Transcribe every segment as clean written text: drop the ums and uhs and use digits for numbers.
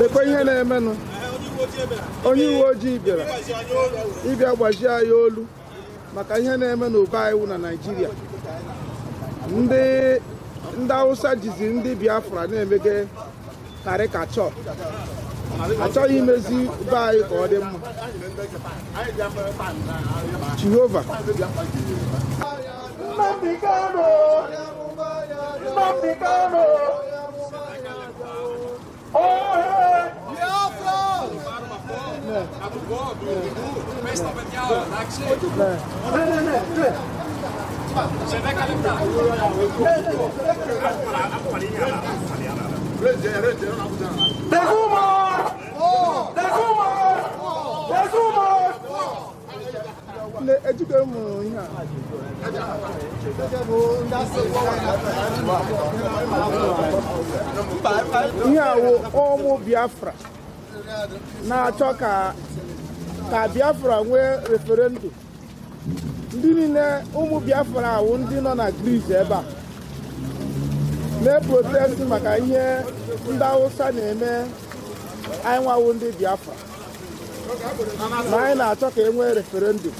Lekwa ihe na-emenụ onye uwe ojii bịara ịbịa gbajie ya olu maka ihe na-eme n'obe anyị na Naịjirịa. Ndị Hausa jizi ndị Biafra na-emege karikachọ, achọghị imezi be anyị ka ọ dị mma. Jehova ihe awụ ụmụ Biafra na-achọ ka Biafra nwee referendum. Ndị niile ụmụ Biafra awụ ndị nọ na Greece ebe a na-protest maka ihe ndị Hausa na-eme. Anyị nwawo ndị Biafra na anyị na-achọ ka e nwee referendum.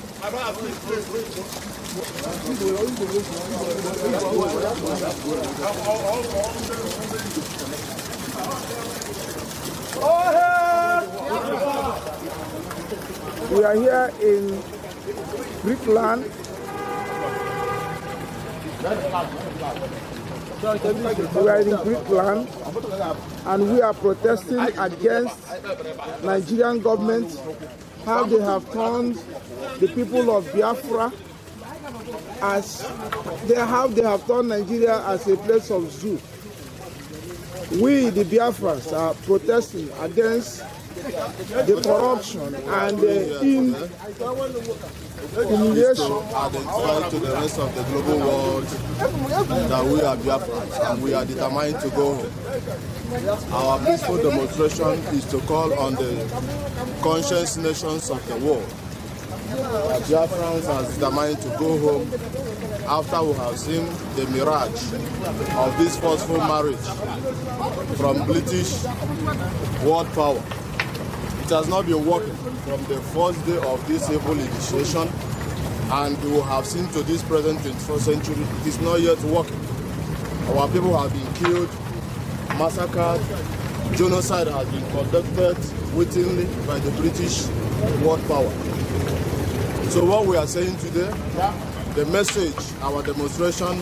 We are here in Greekland. We are in Greekland and we are protesting against Nigerian government, how they have turned the people of Biafra as they have turned Nigeria as a place of zoo. We, the Biafrans, are protesting against the corruption and the humiliation. Identify to the rest of the global world that we are Biafrans and we are determined to go home. Our peaceful demonstration is to call on the conscious nations of the world. Biafrans are determined to go home after we have seen the mirage of this forceful marriage from British world power. It has not been working from the first day of this evil initiation, and we have seen to this present 21st century, it is not yet working. Our people have been killed, massacred, genocide has been conducted wittingly by the British world power. So what we are saying today, the message our demonstration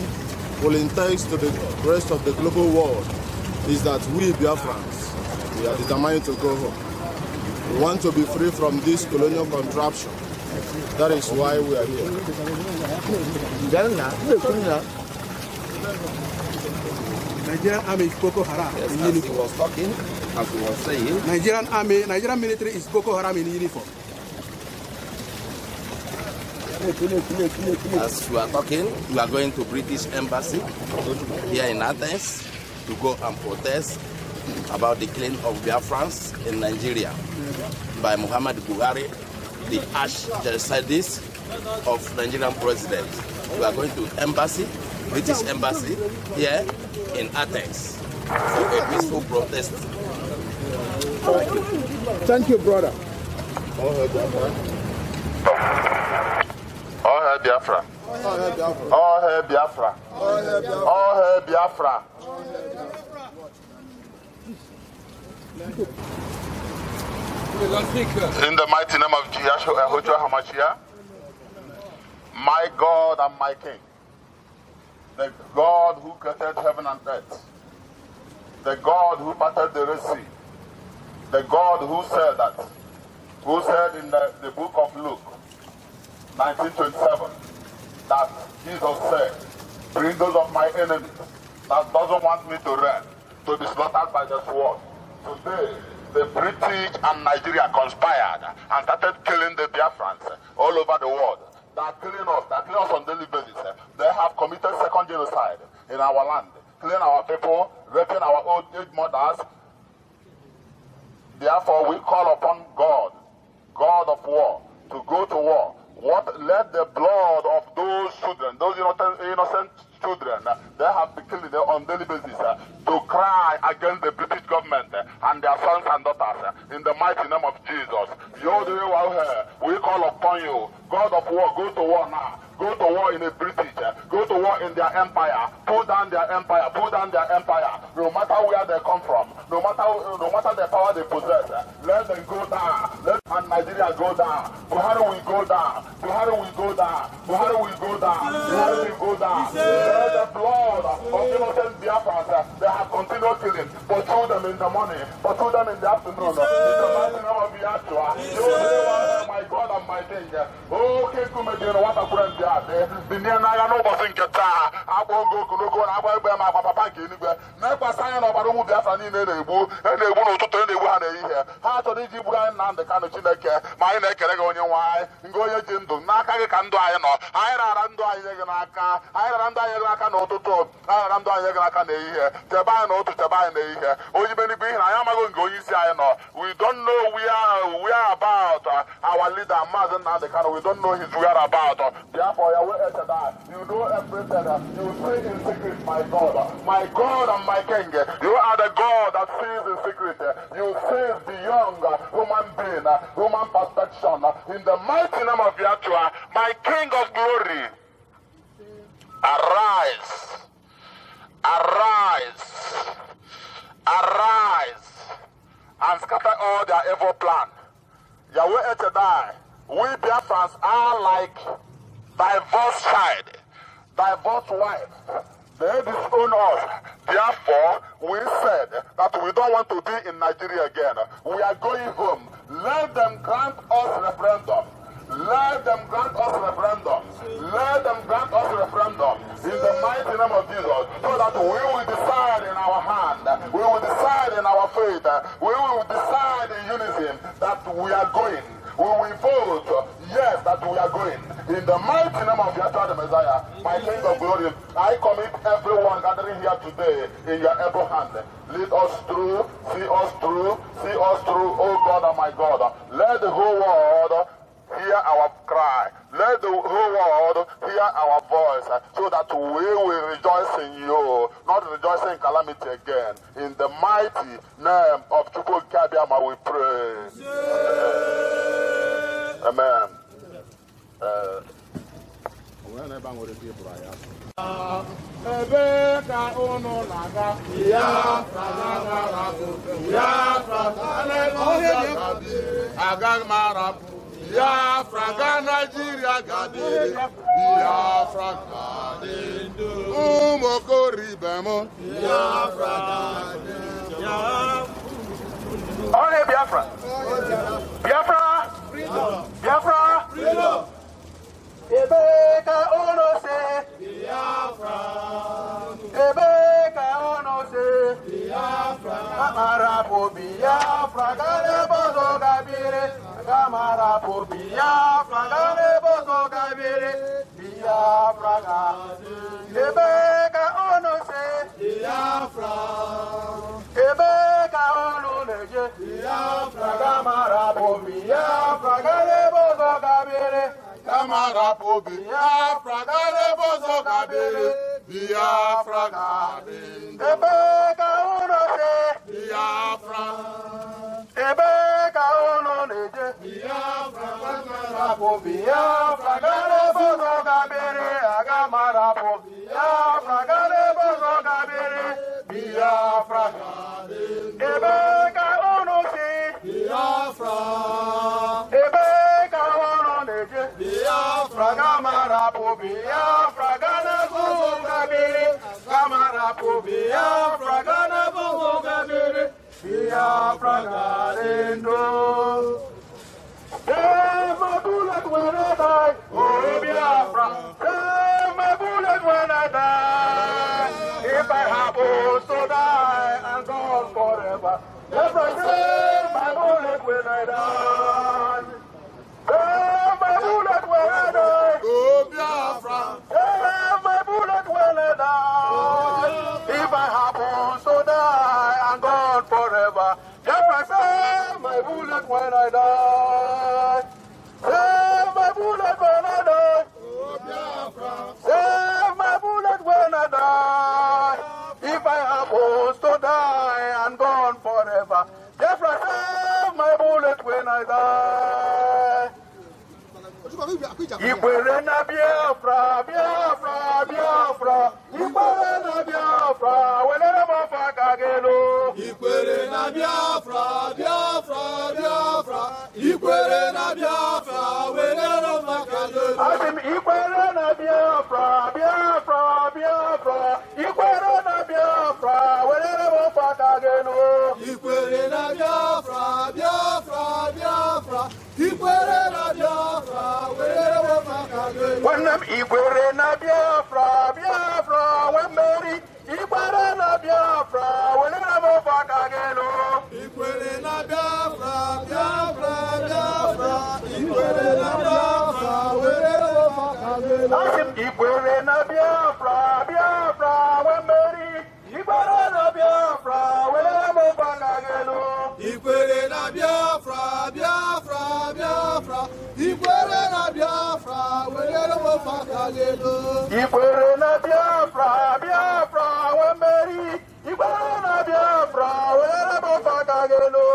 will entice to the rest of the global world is that we Biafrans, we are determined to go home. We want to be free from this colonial contraption. That is why we are here. Nigerian army is Boko Haram in uniform. He was talking, as he was saying. Nigerian military is Boko Haram in uniform. As we are talking, we are going to British Embassy here in Athens to go and protest about the killing of Biafrans in Nigeria by Muhammad Buhari, the arch genocidist of Nigerian president. We are going to embassy, British Embassy here in Athens for a peaceful protest. Thank you. Thank you, brother. All hail Biafra. All hail Biafra. All hail Biafra. In the mighty name of Yahshua HaMashiach, my God and my King, the God who created heaven and earth, the God who parted the Red Sea, the God who said in the book of Luke 19:27 that Jesus said, bring those of my enemies that doesn't want me to reign, to be slaughtered by the sword. today the British and Nigeria conspired and started killing the Biafrans all over the world. They are killing us on daily basis. They have committed second genocide in our land, killing our people, raping our old age mothers. Therefore, we call upon God, God of war, to go to war. Let the blood of those children, those innocent children, they have been killed on daily basis, to cry against the British government and their sons and daughters in the mighty name of Jesus. We call upon you, God of war, go to war now. Go to war in the British, go to war in their empire, pull down their empire, no matter where they come from, no matter the power they possess, let them go down, let Nigeria go down, Buhari will go down, Buhari will go down, Buhari will go down, Buhari will go down. Let the blood of innocent Biafrans, they have continued killing, pursue them in the morning, pursue them in the afternoon, in the mighty name of Biafra. My God and my King, oh, King Kumedi, what a friend. The near Nagano was in Qatar. I won't go to I will bear my papa anywhere. Never sign of a room with Biafran in the Ebu, and they want to turn the one here. How to the Jiburan and the kind of Chineke, my neck and go on your why, and go your gym to Naka can do I know. I ran do I Yaganaka, I ran do Yaganaka no to talk, I ran do Yaganaka here, Tabano to Tabane here. Oh, you may be, I am going to go easy. I know. We don't know we are about our leader, Mazen and the kind of we don't know his whereabouts. Therefore, you know everything. You see in secret, my God and my King. You are the God that sees in secret. You see beyond human being, human perfection. In the mighty name of Yahshua, my King of glory, arise, arise, arise, and scatter all their evil plan. Yahweh Echadai, we Biafrans are like divorced child, divorced wife. They disown us. Therefore, we said that we don't want to be in Nigeria again. We are going home. Let them grant us referendum. Let them grant us referendum. Let them grant us referendum in the mighty name of Jesus, so that we will decide in our hand, we will decide in our faith, we will decide in unison that we are going. We will vote yes that we are going. In the mighty name of Yahshua the Messiah, my King of glory, I commit everyone gathering here today in your able hand. Lead us through, see us through, oh God and my God. Let the whole world hear our cry. Let the whole world hear our voice, so that we will rejoice in you, not rejoice in calamity again. In the mighty name of Chukwu Kabiama we pray. Amen. Biafra Nigeria gadi, Biafra gadi, Umokori bemo, Biafra gadi, Only Biafra, Biafra, Biafra, Biafra. Ebeka ono se, Biafra. Ebeka ono se, Biafra. Kamara po Biafra, gane bozo gabire. Kamara po Biafra, gane bozo gabire. Biafra gane. Ebeka ono se, Biafra. Ebeka ono neje, Biafra. Kamara po Biafra, gane bozo gabire. Kamara po Biafra, gane bozo gabire. Biafra gane. Ebeka ono se, Biafra. Ebeka ono neje, Biafra. Kamara po Biafra, gane bozo gabire. Kamara po Biafra, gane bozo gabire. Biafra gane. Ebeka ono se, Biafra. Ebeka ono neje, Biafra. Kamara po Biafra, gane bozo gabire. Kamara po Biafra, gane bozo gabire. Biafra garendo. My bullet when I die, oh Biafra. My bullet when I die. If I happen to die and gone forever. forever. Biafra, save my bullet when I die. Save my bullet when I die. Oh, Biafra. Save my bullet when I die. If I happen to die, I'm gone forever. Biafra, save my bullet when I die. Save my bullet when I die. Oh, Biafra. Save my bullet when I die. If I happen to die, I'm gone forever. Biafra, save my bullet when I die. Ikwere na Biafra, Biafra, Biafra. Ikwere na Biafra, welere mo fakagelo. Ikwere na Biafra, Biafra, Biafra. Ikwere na Biafra, welere mo fakagelo. Asim ikwere na Biafra, Biafra, Biafra. Ikwere na Biafra, welere mo fakagelo. Ikwere na Biafra, Biafra, Biafra. Ikwere na Biafra, welere mo fakagelo. When them ikwere na Biafra, Biafra, when Mary ikwere na Biafra, welere mo fakagelo. Ikwere na Biafra, Biafra, Biafra. Ikwere na Biafra, welere mo fakagelo. Asim ikwere na Biafra, Biafra, when Mary ikwere na Biafra, welere mo fakagelo. Ikwere na Biafra, Biafra, Biafra. Ikwere na Biafra, welere mo fakagelo. Ikwere na Biafra, Biafra, when Mary ikwere na Biafra, welere mo fakagelo.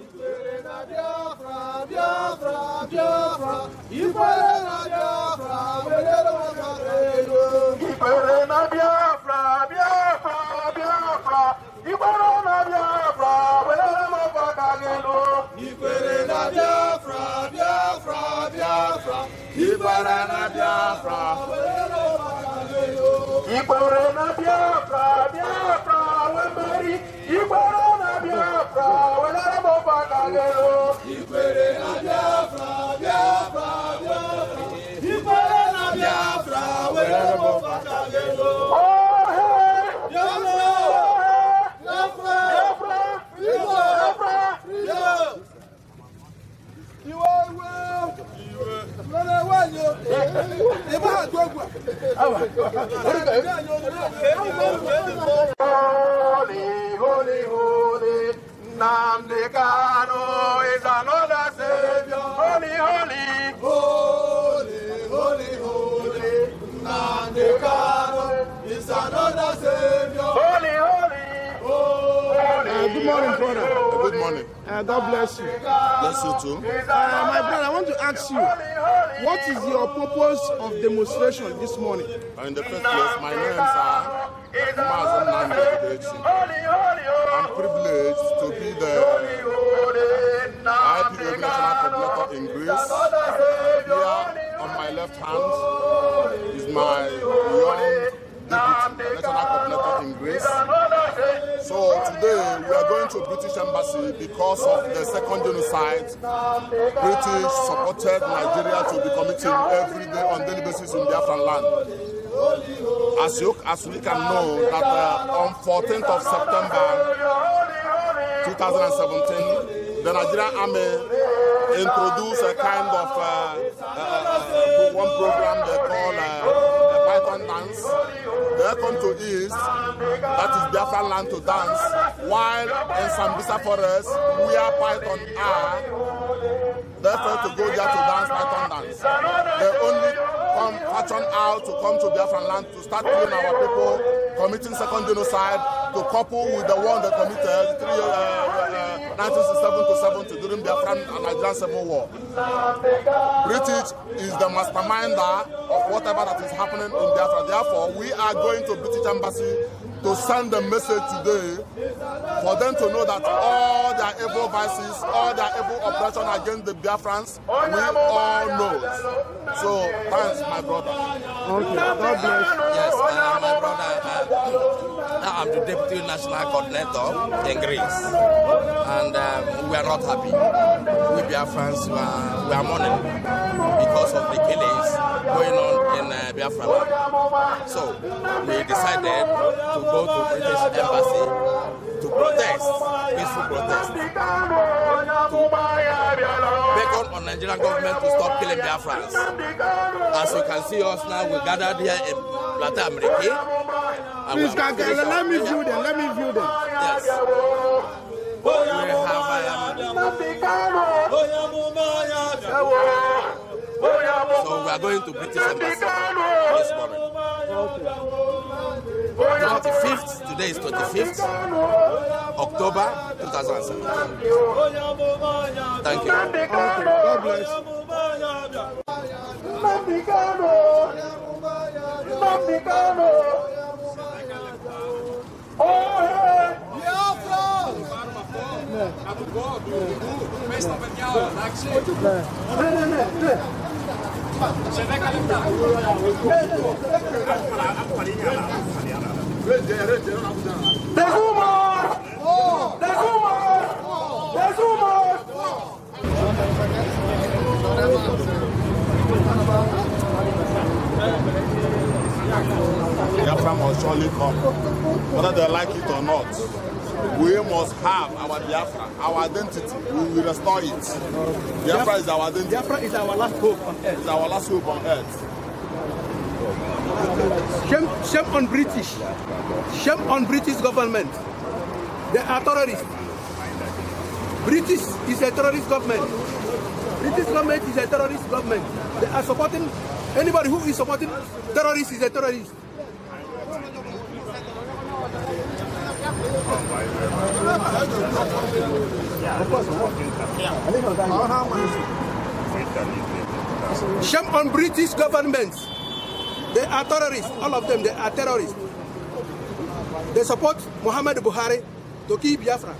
Ikwere na Biafra, Biafra, Biafra. Ikwere na Biafra, welere mo fakagelo. Ikwere na Biafra, Biafra, Biafra. Ikwere na Biafra, welere mo fakagelo. Ikwere na Biafra, Biafra, Biafra. Ikwere na Biafra, welere mo fakagelo. Ikwere na Biafra, Biafra, when Mary ikwere na Biafra, welere mo fakagelo. Ikwere na Biafra, Biafra, Biafra. Ikwere na Biafra, welere mo fakagelo. Oh, hey! Biafra, Biafra, Biafra, Biafra. Iwe, iwe. Lọ́lẹ̀ wáyé. Ìbá àgbọ̀gbà. Holy, holy, holy, Nnamdi Kanu is another Savior. Holy, holy, Holy, holy, holy. Nnamdi Kanu is another Savior. holy, holy, holy. Good morning, brother. Good morning. God bless you. Bless you too. My brother, I want to ask you, what is your purpose of demonstration this morning? In the first place, my name is Mazen Nandekudeci. I'm privileged to be the IPOB National Coordinator in Greece. Here on my left hand is my young deputy National Coordinator in Greece. So today we are going to British Embassy because of the second genocide. British supported Nigeria to be committing every day on daily basis in Biafran land. As we can know that on 14th of September 2017, the Nigerian Army introduced a kind of one program they call Python dance. They come to East, that is Biafran land, to dance, while in Sambisa forest, where Python are, they fail to go there to dance Python dance. They only come fashion out to come to Biafran land to start killing our people, committing second genocide, to couple with the one they committed 1967 during Biafran and Nigerian Civil War. British is the masterminder of whatever that is happening in Biafra. Therefore, we are going to British Embassy to send a message today for them to know that all their evil vices, all their evil oppression against the Biafrans, we all know. So, thanks, my brother. Okay, God bless you. Yes, my brother, I'm the Deputy National Coordinator in Greece, and we are not happy. We Biafrans, we are mourning because of the killings going on in Biafra land. So we decided to go to British Embassy to protest, peaceful protest, beckon on Nigerian government to stop killing Biafrans. As you can see us now, we gathered here in Plata America. Please, let me view them. Let me view them. Yes. We have so we are going to British Embassy this morning. 25th, today is 25th October 2007. Thank you. God bless. Biafra must surely come, whether they like it or not. We must have our Biafra, our identity. We will restore it. Biafra is our identity. Biafra is our last hope on earth. It's our last hope on earth. Shame on British. Shame on British government. They are terrorists. British is a terrorist government. British government is a terrorist government. They are supporting anybody who is supporting terrorists is a terrorist. Shame on British government. They are terrorists. All of them, they are terrorists. They support Muhammad Buhari to keep Biafra.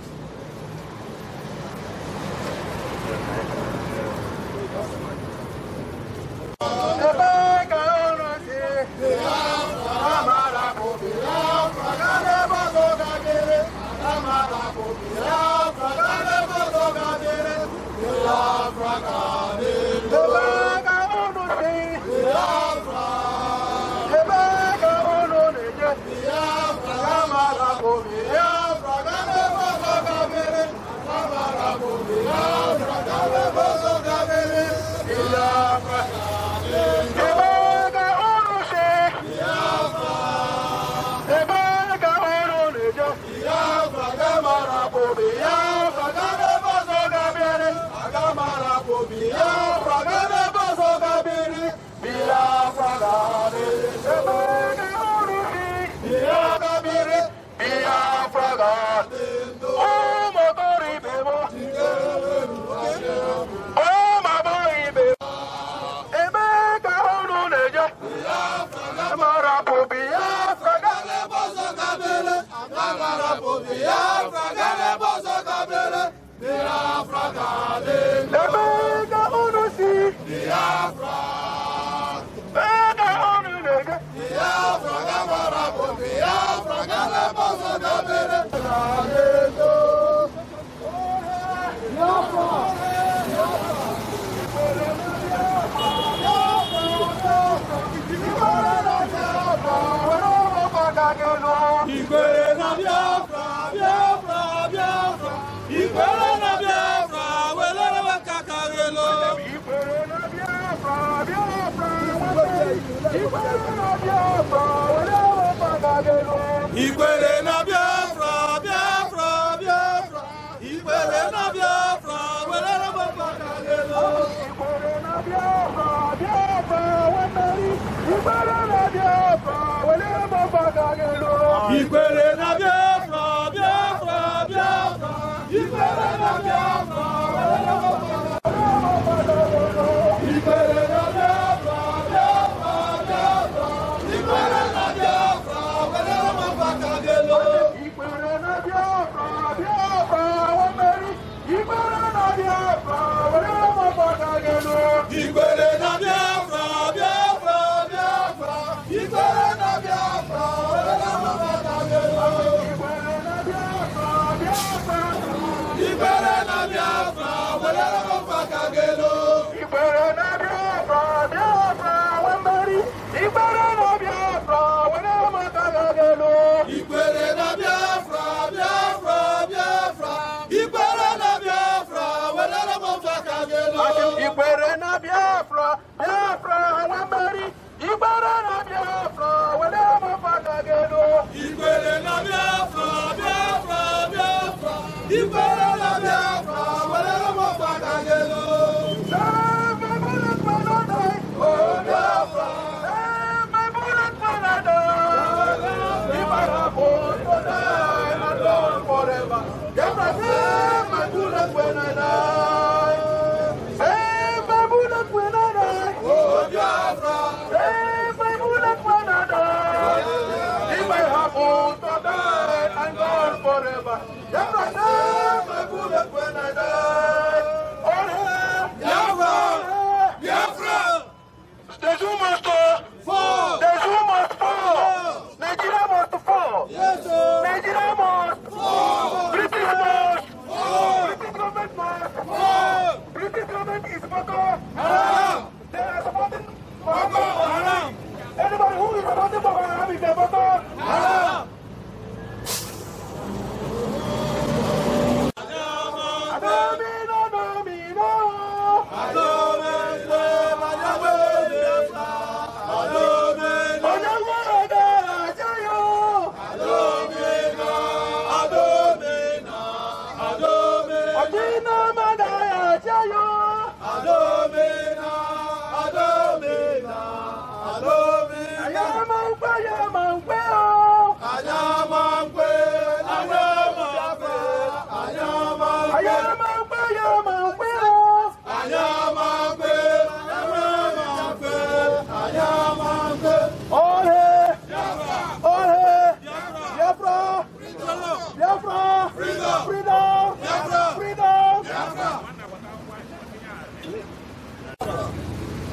Biafra, Biafra,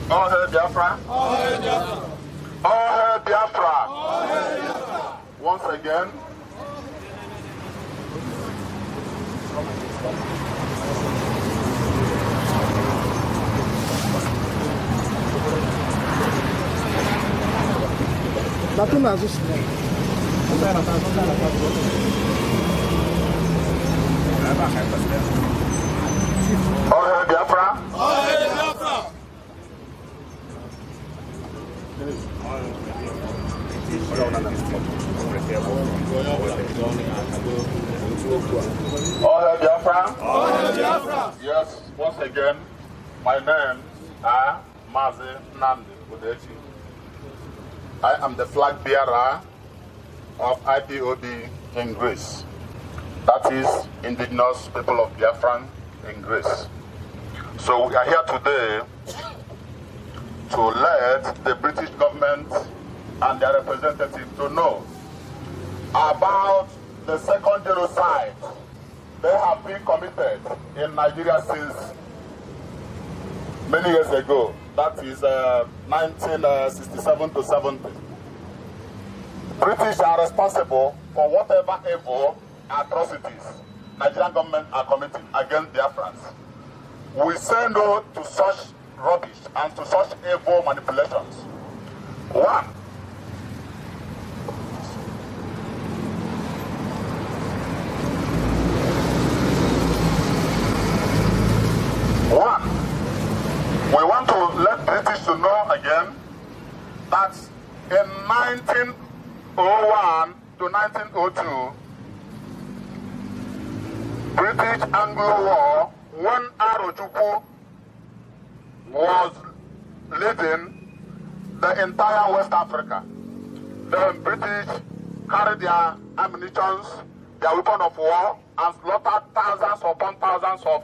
All hail Biafra! All hail Biafra! All hail Biafra! All hail Biafra! Once again, all hail Biafra! All hail Biafra! All hail Biafra! All hail Biafra! Yes, once again, my name is Mazi Nnamdi Udechi. I am the flag bearer of IPOB in Greece. That is Indigenous People of Biafra in Greece. So we are here today to let the British government and their representatives to know about the second genocide they have been committed in Nigeria since many years ago. That is 1967 to 70. British are responsible for whatever evil atrocities Nigerian government are committing against Biafrans. We say no to such rubbish and to such evil manipulations. One, we want to let British to know again that in 1901 to 1902, British Anglo War, when Arochukwu was leading the entire West Africa, the British carried their ammunitions, their weapon of war, and slaughtered thousands upon thousands of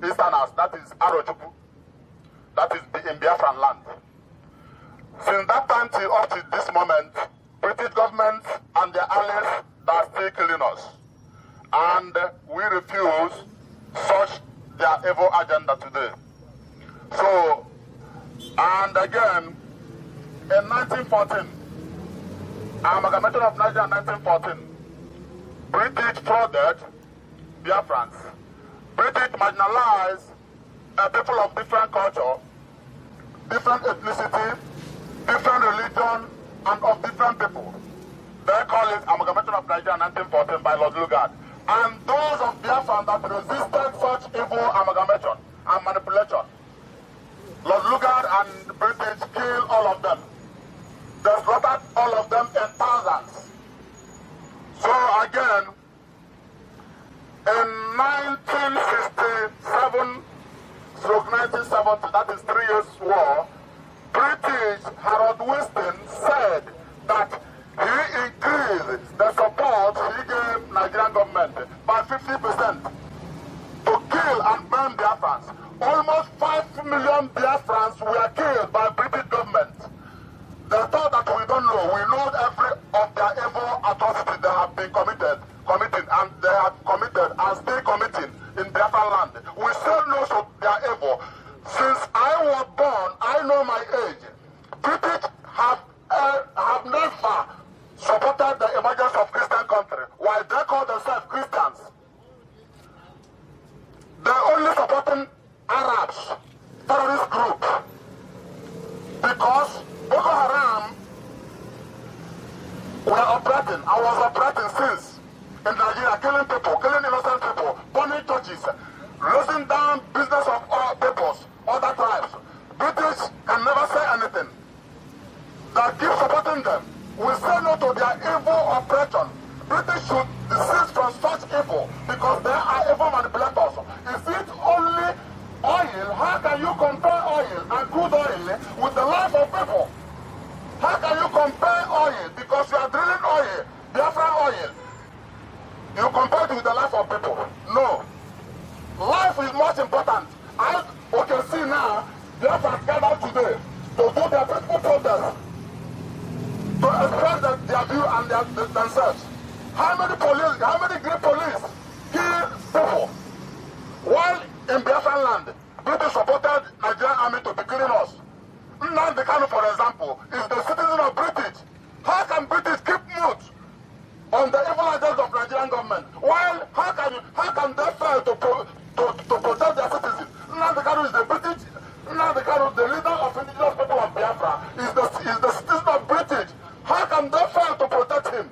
Easterners, that is Arochukwu, that is in Biafran land. Since that time till up to this moment, British government and their allies are still killing us. And we refuse such their evil agenda today. So, and again, in 1914, amalgamation of Nigeria in 1914, British flooded Biafrans. British marginalized people of different culture, different ethnicity, different religion, and of different people. They call it amalgamation of Nigeria in 1914 by Lord Lugard. And those of Biafran that resisted such evil amalgamation and manipulation, Lord Lugard and the British killed all of them. They slaughtered all of them in thousands. So again, In 1967-1970, that is 3 years war, British Harold Winston said that he increased the support he gave Nigerian government by 50% to kill and burn Biafrans. Almost 5 million Biafrans were killed by British government. They thought that we don't know. We know every of their evil atrocities they have been committing, and they have committed and still committing in Biafra land. We still know so they are evil. Since I was born, I know my age. British have never supported the emergence of Christian country. While they call themselves Christians, they're only supporting Arabs, terrorist group, because Boko Haram were operating. I was operating since in Nigeria, killing people, killing innocent people, burning churches, losing down business of all peoples, other tribes. British can never say anything. They keep supporting them. We say no to their evil operation. British should desist from such evil because they are evil manipulators. If it's only oil, how can you compare oil and crude oil with the life of people? How can you compare oil because you are drilling oil, Biafra oil? You compare it with the life of people? No. Life is much important. As we can see now, Biafra gathered today to do their peaceful protest, to express their view and themselves. How many great police kill people? While in Biafran land, British supported Nigerian army to be killing us. Nnamdi Kanu, for example, is the citizen of British. How can British keep mute on the evil agenda of Nigerian government? While how can they fail to protect their citizens? Nnamdi Kanu is the British. Nnamdi Kanu, the leader of indigenous people of Biafra, is the citizen of British. How can they fail to protect him?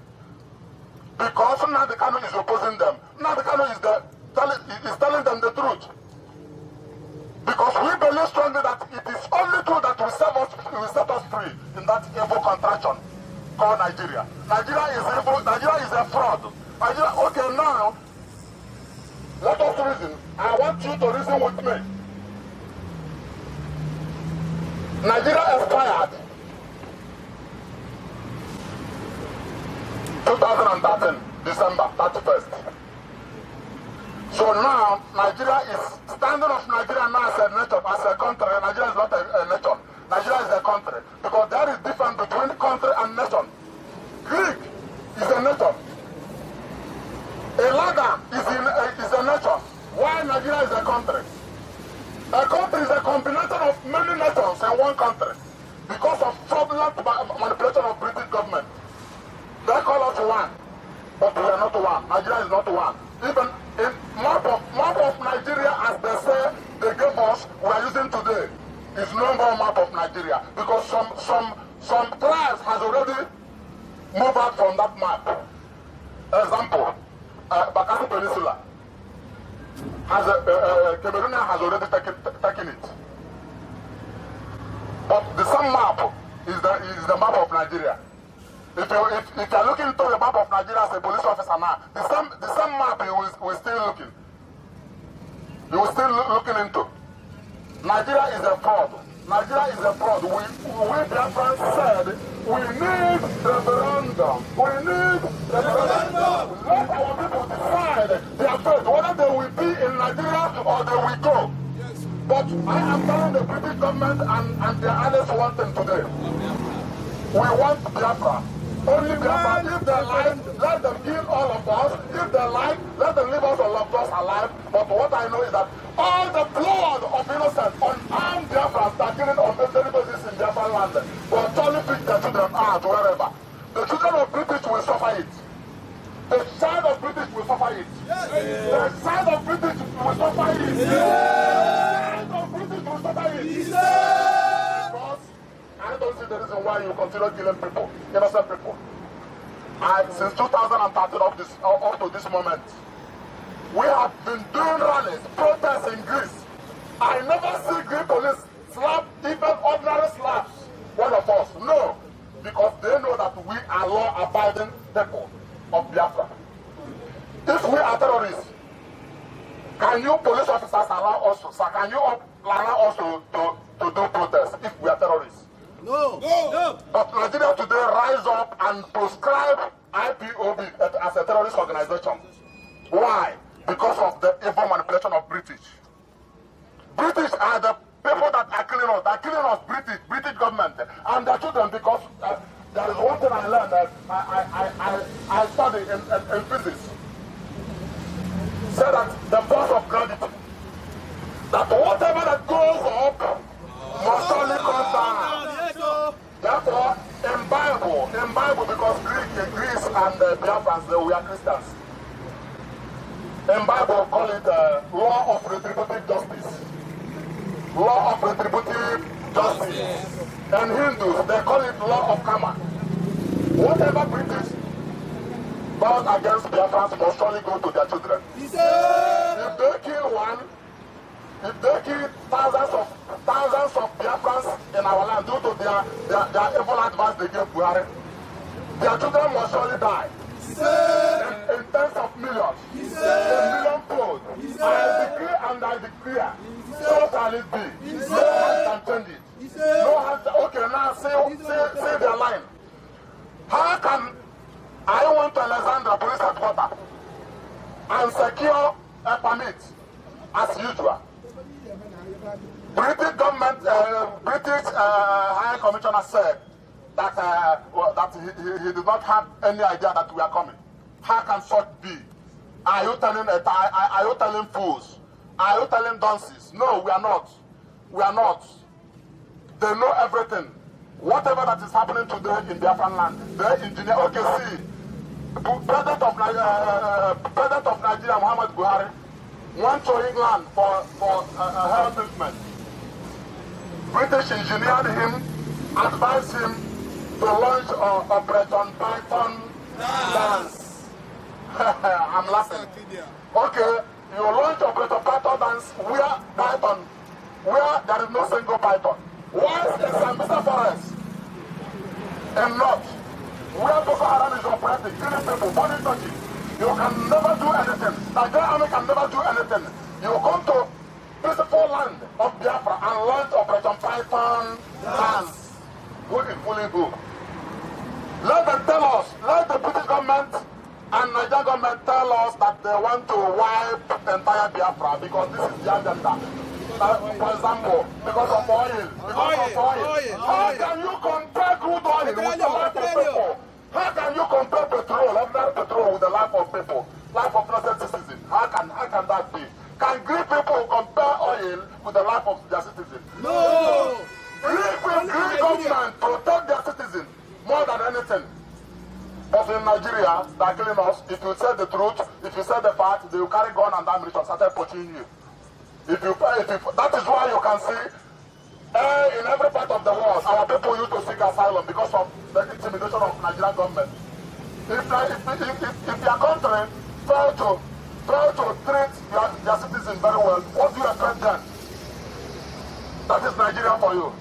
Because Nnamdi Kanu is opposing them. Nnamdi Kanu is telling them the truth. Because we believe strongly that it is only true that will set us free in that evil contraction called Nigeria. Nigeria is evil. Nigeria is a fraud. Nigeria, okay, now, let us reason. I want you to reason with me. Nigeria expired 2013, December 31st. So now, Nigeria is standing of Nigeria now as a nation, as a country. Nigeria is not a nation. Nigeria is a country. Because there is difference between country and nation. Greek is a nation. Elada is a nation. Why Nigeria is a country? A country is a combination of many nations in one country. Because of fraudulent manipulation of British government. They call us one. But we are not one. Nigeria is not one. Even in map of Nigeria, as they say, they gave us, we are using today, is no more map of Nigeria. Because some tribes has already moved out from that map. Example, Bakassi Peninsula. Cameroonian has already taken it. But the same map is the map of Nigeria. If you're looking into the map of Nigeria as a police officer now, the same map you will still looking. You will still looking into. Nigeria is a fraud. Nigeria is a fraud. We Biafrans said we need referendum. We need referendum. Let our people decide their fate, whether they will be in Nigeria or they will go. Yes. But I am telling the British government and their allies one thing today. We want Biafra. Only Biafra. If they like, let them kill all of us. If they like, let them leave us all of us alive. But what I know is that all the blood of innocent unarmed Biafrans are killing on a daily basis in Biafra land. But only pick their children out wherever. The children of British will suffer it. The child of British will suffer it. Yes. The child of British will suffer it. Yes. The child of British will suffer it. Yes. Because I don't see the reason why you continue killing people, innocent people. Since 2013 up to this moment, we have been doing rallies, protests in Greece. I never see Greek police slap even ordinary slaps one of us. No, because they know that we are law-abiding people of Biafra. If we are terrorists, can you police officers allow us to, sir, can you allow us to do protests if we are terrorists? No. No. But Nigeria today rise up and proscribe IPOB as a terrorist organization. Why? Because of the evil manipulation of British. British are the people that are killing us. They are killing us, British government, and their children, because there is one thing I learned that I studied in physics. Say that the force of gravity, that whatever that goes up must surely come down. Therefore, in Bible, because Greece and Biafrans, they were Christians. In Bible, call it law of retributive justice. Law of retributive justice. And Hindus, they call it law of karma. Whatever British bows against Biafrans must surely go to their children. If they kill one, if they kill thousands of Biafrans in our land due to their evil advice they gave Buhari, their children must surely die. In tens of millions, a million fold. I decree and I declare, so shall it be. No hand can change it. No hand. Okay, now say their line. How can I went to Alexandra Police Headquarters and secure a permit as usual? British government, British High Commissioner said that he did not have any idea that we are coming. How can such be? Are you telling fools? Are you telling dunces? No, we are not. We are not. They know everything. Whatever that is happening today in Biafran land, they engineer. Okay, see, President of Nigeria, Muhammad Buhari, went to England for health treatment. British engineered him, advised him to launch Operation Python dance. I'm laughing. Okay, you launch Operation Python dance where there is no single python. Why is the Sambisa forest in North, where Boko Haram is operating, killing people, burning churches? You can never do anything. Nigerian army can never do anything. You come to peaceful land of Biafra and launch Operation Python dance. Good in fully good. Let them tell us, let the British government and Nigerian government tell us that they want to wipe the entire Biafra because this is the agenda. For example, because of oil. How can you compare crude oil with the life of people? How can you compare petrol, ordinary petrol, with the life of people, life of innocent citizens? How can that be? Can Greek people compare oil with the life of their citizens? No! Greek government protect their citizens more than anything. But in Nigeria, they are killing us. If you say the truth, if you say the fact, they will carry gun and ammunition, start poaching you. That is why you can see in every part of the world, our people used to seek asylum because of the intimidation of Nigerian government. If your country fail to treat their citizens very well, what do you expect then? That is Nigeria for you.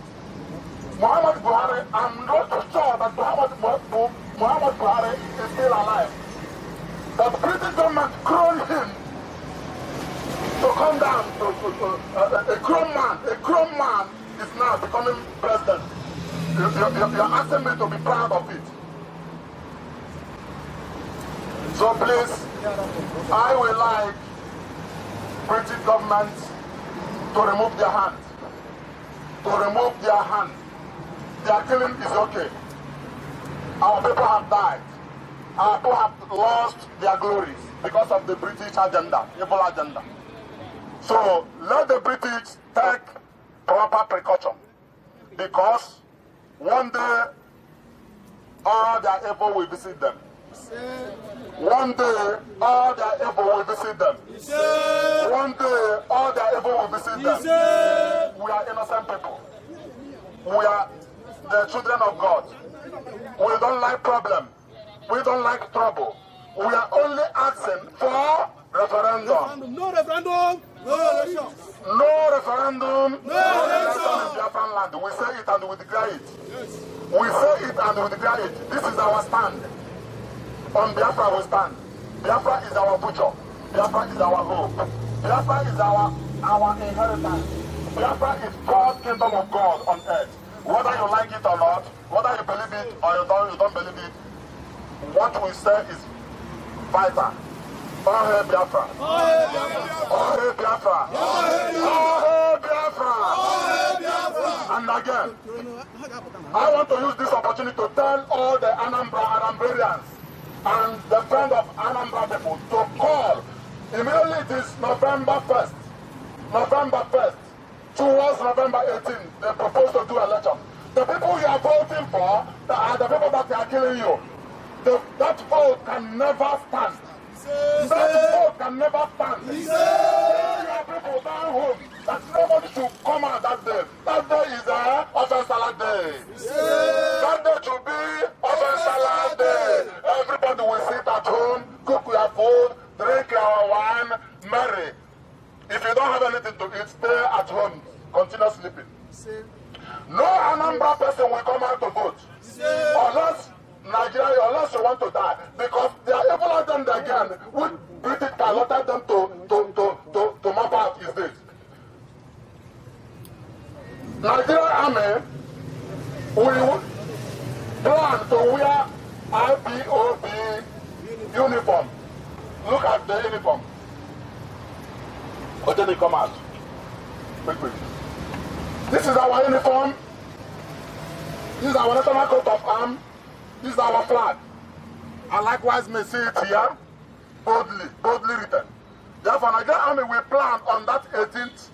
Muhammad Buhari, I'm not sure that Muhammad Buhari is still alive. But the British government crowned him to come down a grown man is now becoming president. You're asking me to be proud of it. So please, I would like British government to remove their hand. Their killing is okay. Our people have died. Our people have lost their glories because of the British agenda, evil agenda. So let the British take proper precaution, because one day all their evil will visit them. One day all their evil will visit them. One day all their evil will visit them. We are innocent people. We are the children of God. We don't like problem. We don't like trouble. We are only asking for referendum. No referendum. No election. No referendum. No election in Biafran land. We say it and we declare it. Yes. We say it and we declare it. This is our stand. On Biafra we stand. Biafra is our future. Biafra is our hope. Biafra is our inheritance. Biafra is God's kingdom of God on earth. Whether you like it or not, whether you believe it or you don't believe it, what we say is vital. All hail Biafra! All hail Biafra! All hail Biafra! And again, I want to use this opportunity to tell all the Anambrarians and the friend of Anambra people to call. Immediately it is November 1st. November 1st. Towards November 18th, they propose to do election. The people you are voting for are the people that are killing you. That vote can never stand. That vote can never stand. You are people down home that nobody should come out that day. That day is a Offensala day. That day should be Offensala day. Everybody will sit at home, cook your food, drink your wine, marry. If you don't have anything to eat, stay at home, continue sleeping. No Anambra person will come out to vote. Unless Nigeria, unless you want to die. Because they are evil at them again. Which British allotted them to map out his days. Nigerian army will plan to wear IPOB uniform. Look at the uniform. But then they come out. Quick. This is our uniform. This is our national coat of arms. This is our flag. And likewise may see it here, boldly written. Therefore, Nigerian army will plan on that 18th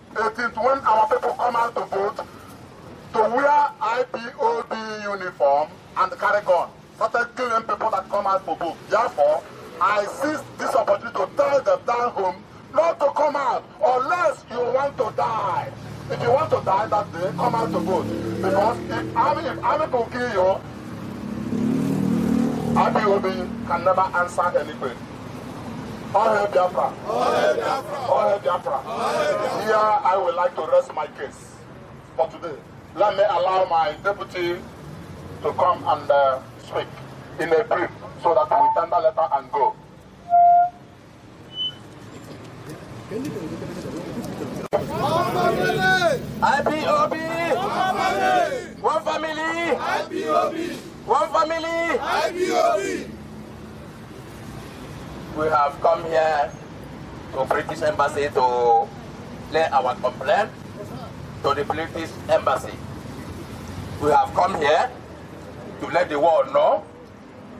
when our people come out to vote to wear IPOB uniform and carry gun. Started killing people that come out for vote. Therefore, I seize this opportunity to tell them down home not to come out unless you want to die. If you want to die that day, come out to vote. Because if army will kill you, IPOB can never answer anything. All hail Biafra. All hail Biafra. All hail Biafra. Here I would like to rest my case for today. Let me allow my deputy to come and speak in a brief so that we tender letter and go. IPOB! One family! IPOB! One family! IPOB! We have come here to British Embassy to lay our complaint to the British Embassy. We have come here to let the world know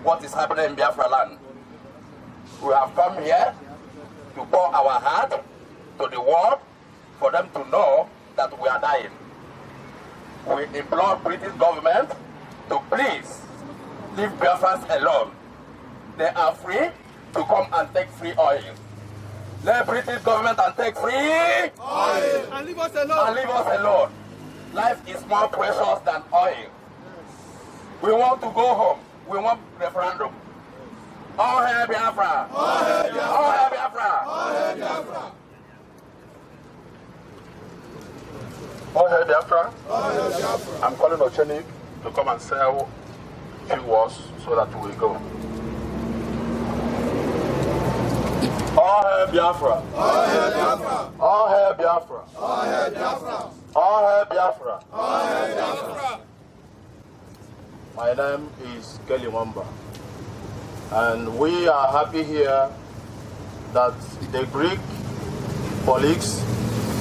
what is happening in Biafra land. We have come here to pour our heart to the world for them to know that we are dying. We implore British government to please leave Biafrans alone. They are free to come and take free oil. Let British government and take free oil. And leave us alone. And leave us alone. Life is more precious than oil. We want to go home. We want referendum. All hail Biafra! All hail Biafra! All hail Biafra! All hail Biafra! All hail Biafra! All hail Biafra! I'm calling Ocheni to come and say a few words so that we go. All hail Biafra! All hail Biafra! All hail Biafra! All hail Biafra! All hail Biafra! All hail Biafra! My name is Kelly Wamba, and we are happy here that the Greek police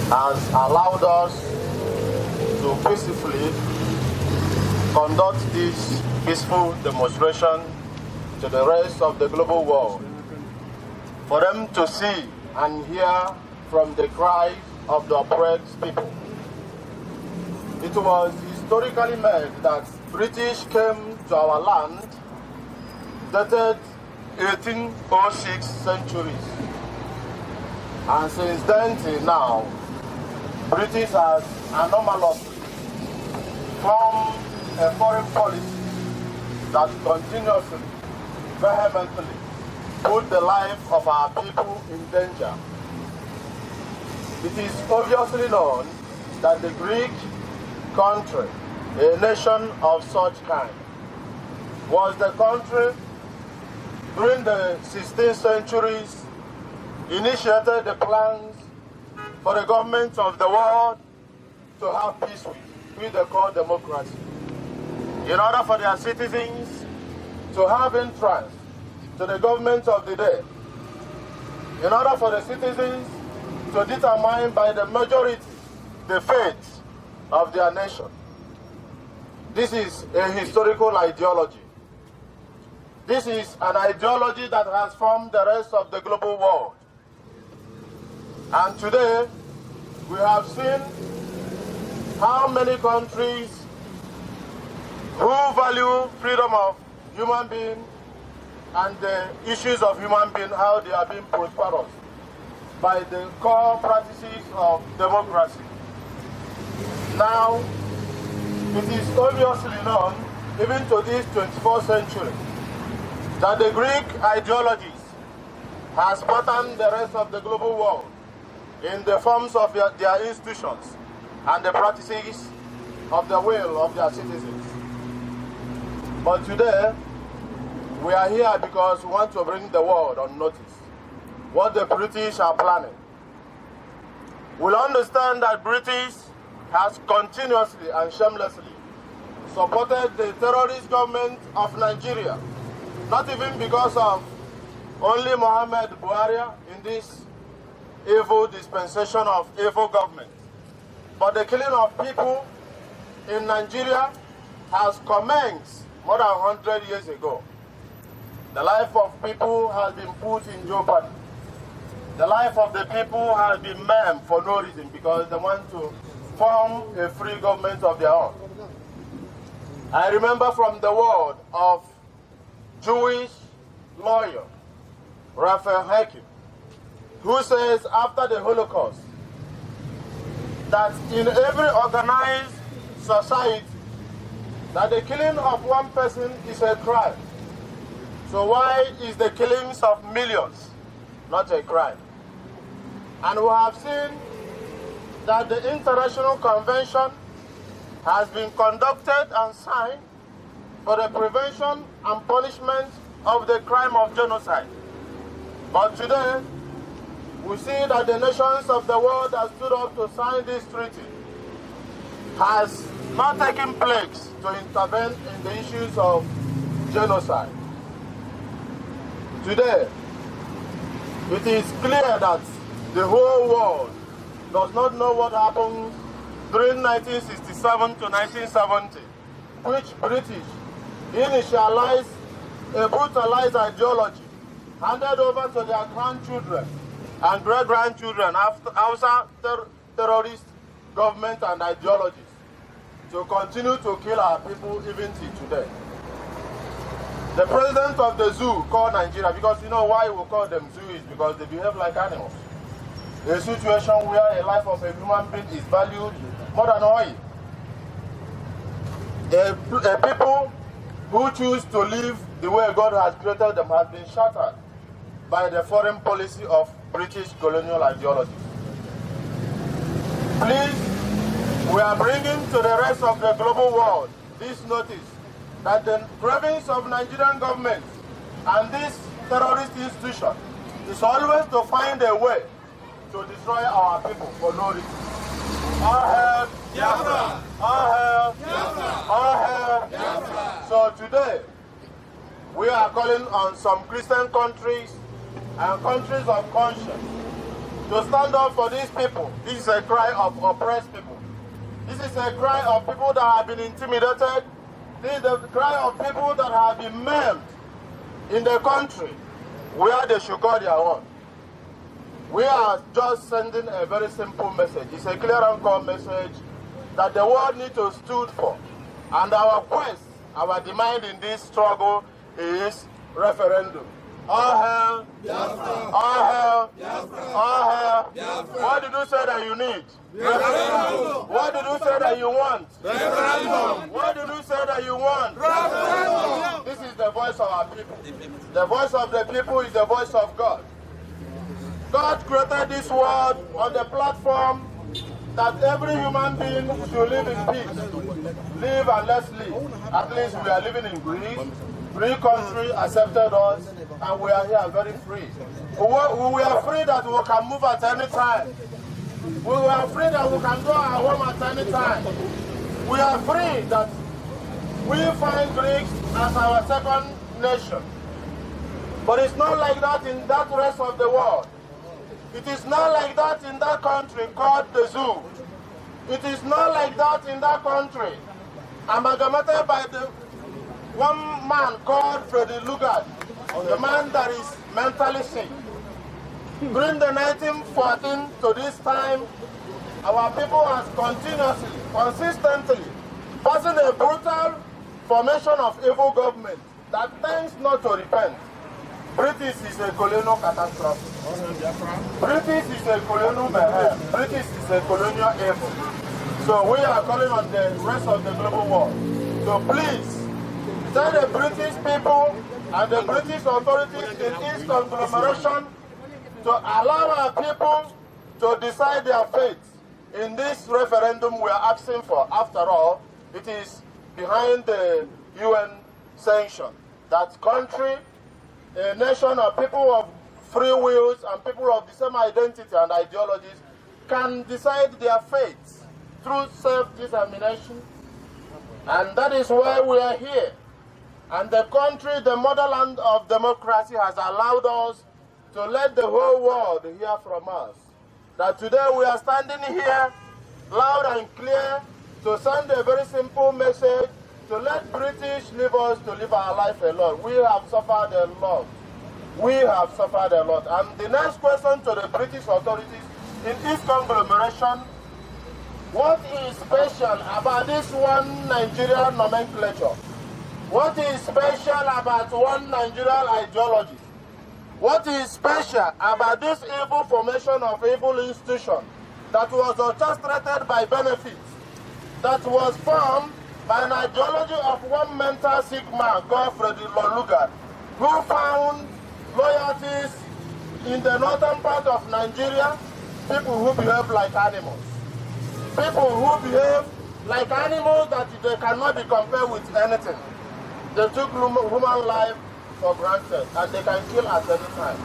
has allowed us to peacefully conduct this peaceful demonstration to the rest of the global world, for them to see and hear from the cries of the oppressed people. It was historically made that British came to our land dated 1806 centuries, and since then till now, British has anomalously formed a foreign policy that continuously, vehemently put the life of our people in danger. It is obviously known that the Greek country, a nation of such kind, was the country during the 16th centuries initiated the plans for the governments of the world to have peace with the call democracy, in order for their citizens to have entrance to the government of the day, in order for the citizens to determine by the majority the fate of their nation. This is a historical ideology. This is an ideology that has formed the rest of the global world. And today, we have seen how many countries who value freedom of human being and the issues of human being, how they are being prosperous by the core practices of democracy. Now, it is obviously known, even to this 21st century, that the Greek ideologies has patterned the rest of the global world in the forms of their institutions and the practices of the will of their citizens. But today, we are here because we want to bring the world on notice what the British are planning. We'll understand that British has continuously and shamelessly supported the terrorist government of Nigeria, not even because of only Muhammad Buhari in this evil dispensation of evil government, but the killing of people in Nigeria has commenced more than 100 years ago. The life of people has been put in jeopardy. The life of the people has been maimed for no reason because they want to form a free government of their own. I remember from the word of Jewish lawyer Raphael Hakim, who says after the Holocaust that in every organized society that the killing of one person is a crime. So why is the killings of millions not a crime? And we have seen that the International Convention has been conducted and signed for the prevention and punishment of the crime of genocide. But today, we see that the nations of the world that stood up to sign this treaty has not taken place to intervene in the issues of genocide. Today, it is clear that the whole world does not know what happened during 1967 to 1970, which British initialized a brutalized ideology handed over to their grandchildren and great-grandchildren after terrorist government and ideologies to continue to kill our people even till today. The president of the zoo called Nigeria, because you know why we call them zoo is because they behave like animals. A situation where a life of a human being is valued more than oil. A people who choose to live the way God has created them has been shattered by the foreign policy of British colonial ideology. Please, we are bringing to the rest of the global world this notice that the cravings of Nigerian government and this terrorist institution is always to find a way to destroy our people for no reason. All hail Biafra! All hail Biafra! All hail Biafra! So today, we are calling on some Christian countries and countries of conscience to stand up for these people. This is a cry of oppressed people. This is a cry of people that have been intimidated. This is the cry of people that have been maimed in the country where they should call their own. We are just sending a very simple message. It's a clear and clear message that the world needs to stand for. And our quest, our demand in this struggle is referendum. All hail Biafra! All hail Biafra! All hail Biafra! What did you say that you need? Referendum! What did you say that you want? Referendum! What did you say that you want? Referendum! This is the voice of our people. The voice of the people is the voice of God. God created this world on the platform that every human being should live in peace. Live and let's live. At least we are living in Greece. Free country accepted us. and we are here very free. We are free that we can move at any time. We are free that we can go our home at any time. We are free that we find Greeks as our second nation. But it's not like that in that rest of the world. It is not like that in that country called the zoo. It is not like that in that country amalgamated by the one man called Freddie Lugard, the man that is mentally sick. During the 1914 to this time, our people has continuously, consistently, passing a brutal formation of evil government that tends not to repent. British is a colonial catastrophe. British is a colonial mayhem. British is a colonial evil. So we are calling on the rest of the global world. So please, tell the British people and the British authorities in East Conglomeration to allow our people to decide their fate in this referendum we are asking for. After all, it is behind the UN sanction that country, a nation of people of free wills and people of the same identity and ideologies can decide their fate through self-determination. And that is why we are here. And the country, the motherland of democracy, has allowed us to let the whole world hear from us. That today we are standing here loud and clear to send a very simple message to let British leave us to live our life alone. We have suffered a lot. We have suffered a lot. And the next question to the British authorities in East Conglomeration, what is special about this one Nigerian nomenclature? What is special about one Nigerian ideology? What is special about this evil formation of evil institution that was orchestrated by benefits, that was formed by an ideology of one mental sick man called Freddie Lugard, who found loyalties in the northern part of Nigeria, people who behave like animals. People who behave like animals that they cannot be compared with anything. They took human life for granted and they can kill at any time.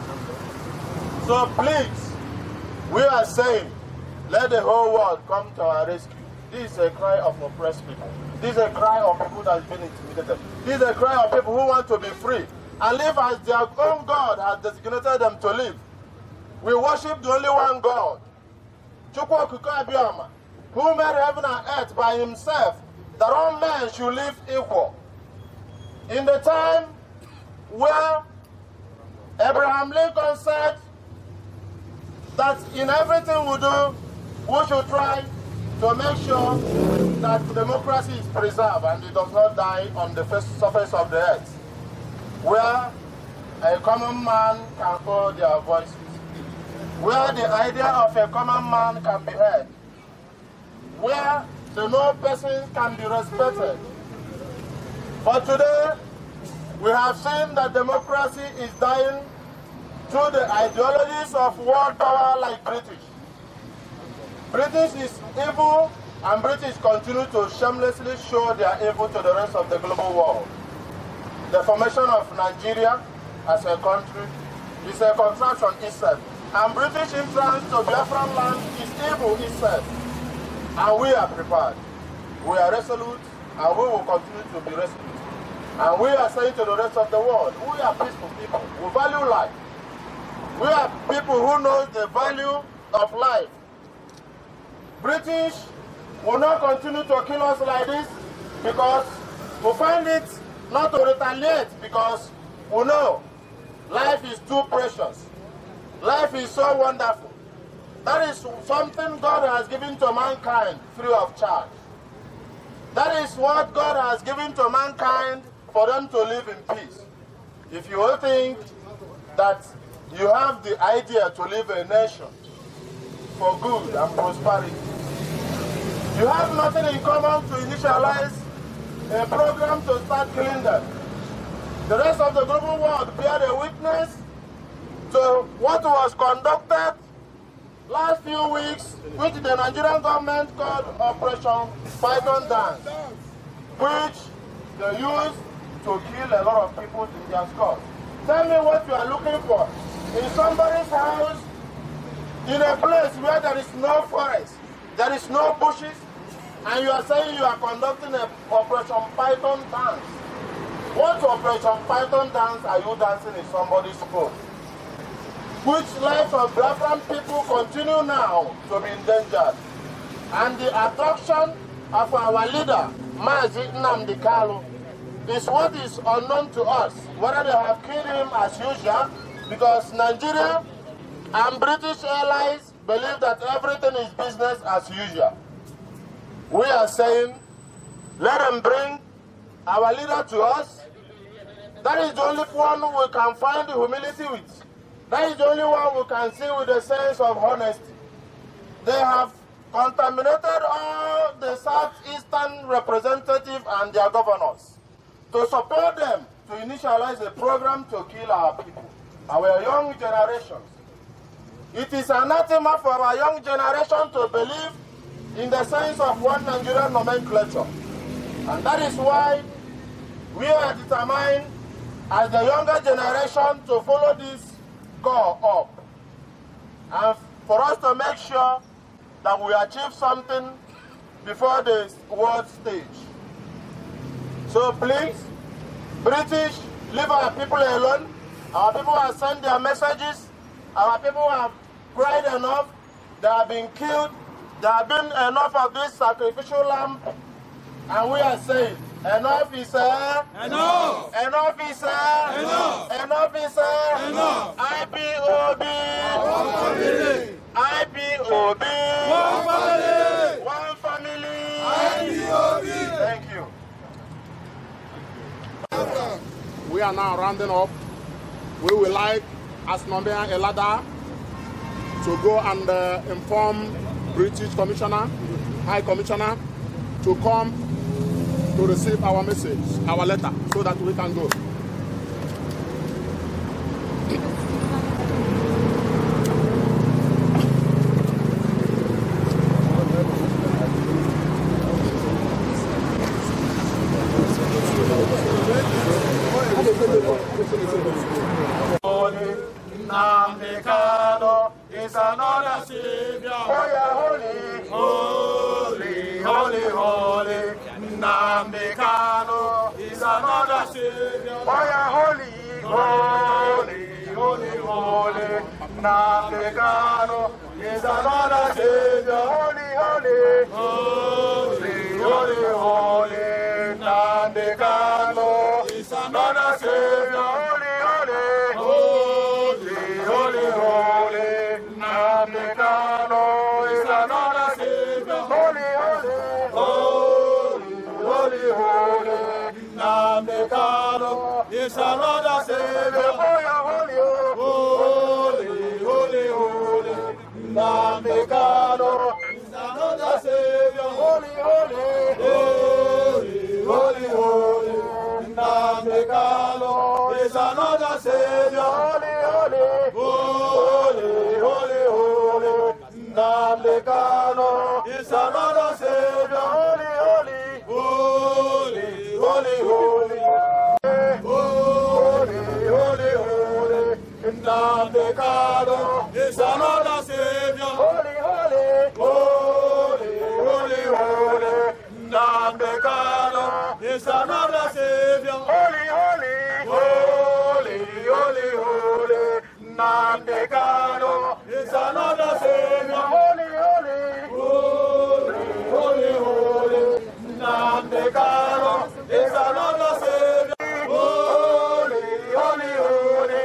So please, we are saying, let the whole world come to our rescue. This is a cry of oppressed people. This is a cry of people that have been intimidated. This is a cry of people who want to be free and live as their own God has designated them to live. We worship the only one God, Chukwu Okike Abiama, who made heaven and earth by himself, that all men should live equal. In the time where Abraham Lincoln said that in everything we do, we should try to make sure that democracy is preserved and it does not die on the surface of the earth, where a common man can hold their voices, where the idea of a common man can be heard, where the no person can be respected. But today, we have seen that democracy is dying through the ideologies of world power like British. British is evil, and British continue to shamelessly show their evil to the rest of the global world. The formation of Nigeria as a country is a contraction itself, and British entrance to Biafran land is evil itself. And we are prepared. We are resolute, and we will continue to be resolute. And we are saying to the rest of the world, we are peaceful people. We value life. We are people who know the value of life. British will not continue to kill us like this because we find it not to retaliate, because we know life is too precious. Life is so wonderful. That is something God has given to mankind free of charge. That is what God has given to mankind for them to live in peace. If you think that you have the idea to live a nation for good and prosperity, you have nothing in common to initialize a program to start killing them. The rest of the global world bear a witness to what was conducted last few weeks, which the Nigerian government called Operation Python Dance, which they used to kill a lot of people in their skulls. Tell me what you are looking for. In somebody's house, in a place where there is no forest, there is no bushes, and you are saying you are conducting an Operation Python dance. What Operation Python dance are you dancing in somebody's home? Which life of Biafran people continue now to be endangered. And the attraction of our leader, Mazi Nnamdi Kanu, is what is unknown to us. Whether they have killed him as usual, because Nigeria and British allies believe that everything is business as usual. We are saying, let them bring our leader to us. That is the only one we can find humility with. That is the only one we can see with a sense of honesty. They have contaminated all the Southeastern representatives and their governors to support them to initialize a program to kill our people, our young generations. It is anathema for our young generation to believe in the sense of one Nigerian nomenclature. And that is why we are determined as the younger generation to follow this call up. And for us to make sure that we achieve something before the world stage. So please, British, leave our people alone. Our people have sent their messages. Our people have cried enough. They have been killed. There have been enough of this sacrificial lamb. And we are saying, enough is enough. Enough is enough. Enough is enough. IPOB. One family. IPOB. One family. One family. IPOB. Thank you. We are now rounding up. We would like, as Nombeyan Elada, to go and inform British Commissioner, High Commissioner, to come to receive our message, our letter, so that we can go. Nnamdi Kanu is another savior. Oh yeah, holy, holy, holy, holy. Nnamdi Kanu is another savior. Oh yeah, holy, holy, holy, holy. Nnamdi Kanu is another savior. Holy, holy, holy, holy, holy. Nnamdi Kanu is another savior. Holy, holy, holy, holy. Nnamdi Kanu is another savior. Holy, holy, holy, holy. Nnamdi Kanu is another savior. Holy, holy, holy. Nnamdi Kanu is another savior. Holy, holy, holy, holy. Nnamdi Kanu is another savior. Holy, holy, holy. Nnamdi Kanu is another savior. Holy, holy, holy, holy. Holy, holy, holy. Nnamdi Kanu is another savior. Holy, holy, holy, holy. Nnamdi Kanu is another savior. Holy, holy, holy, holy. Nnamdi Kanu is another savior. Holy, holy, holy, holy. Nnamdi Kanu is another savior. Holy, holy, holy.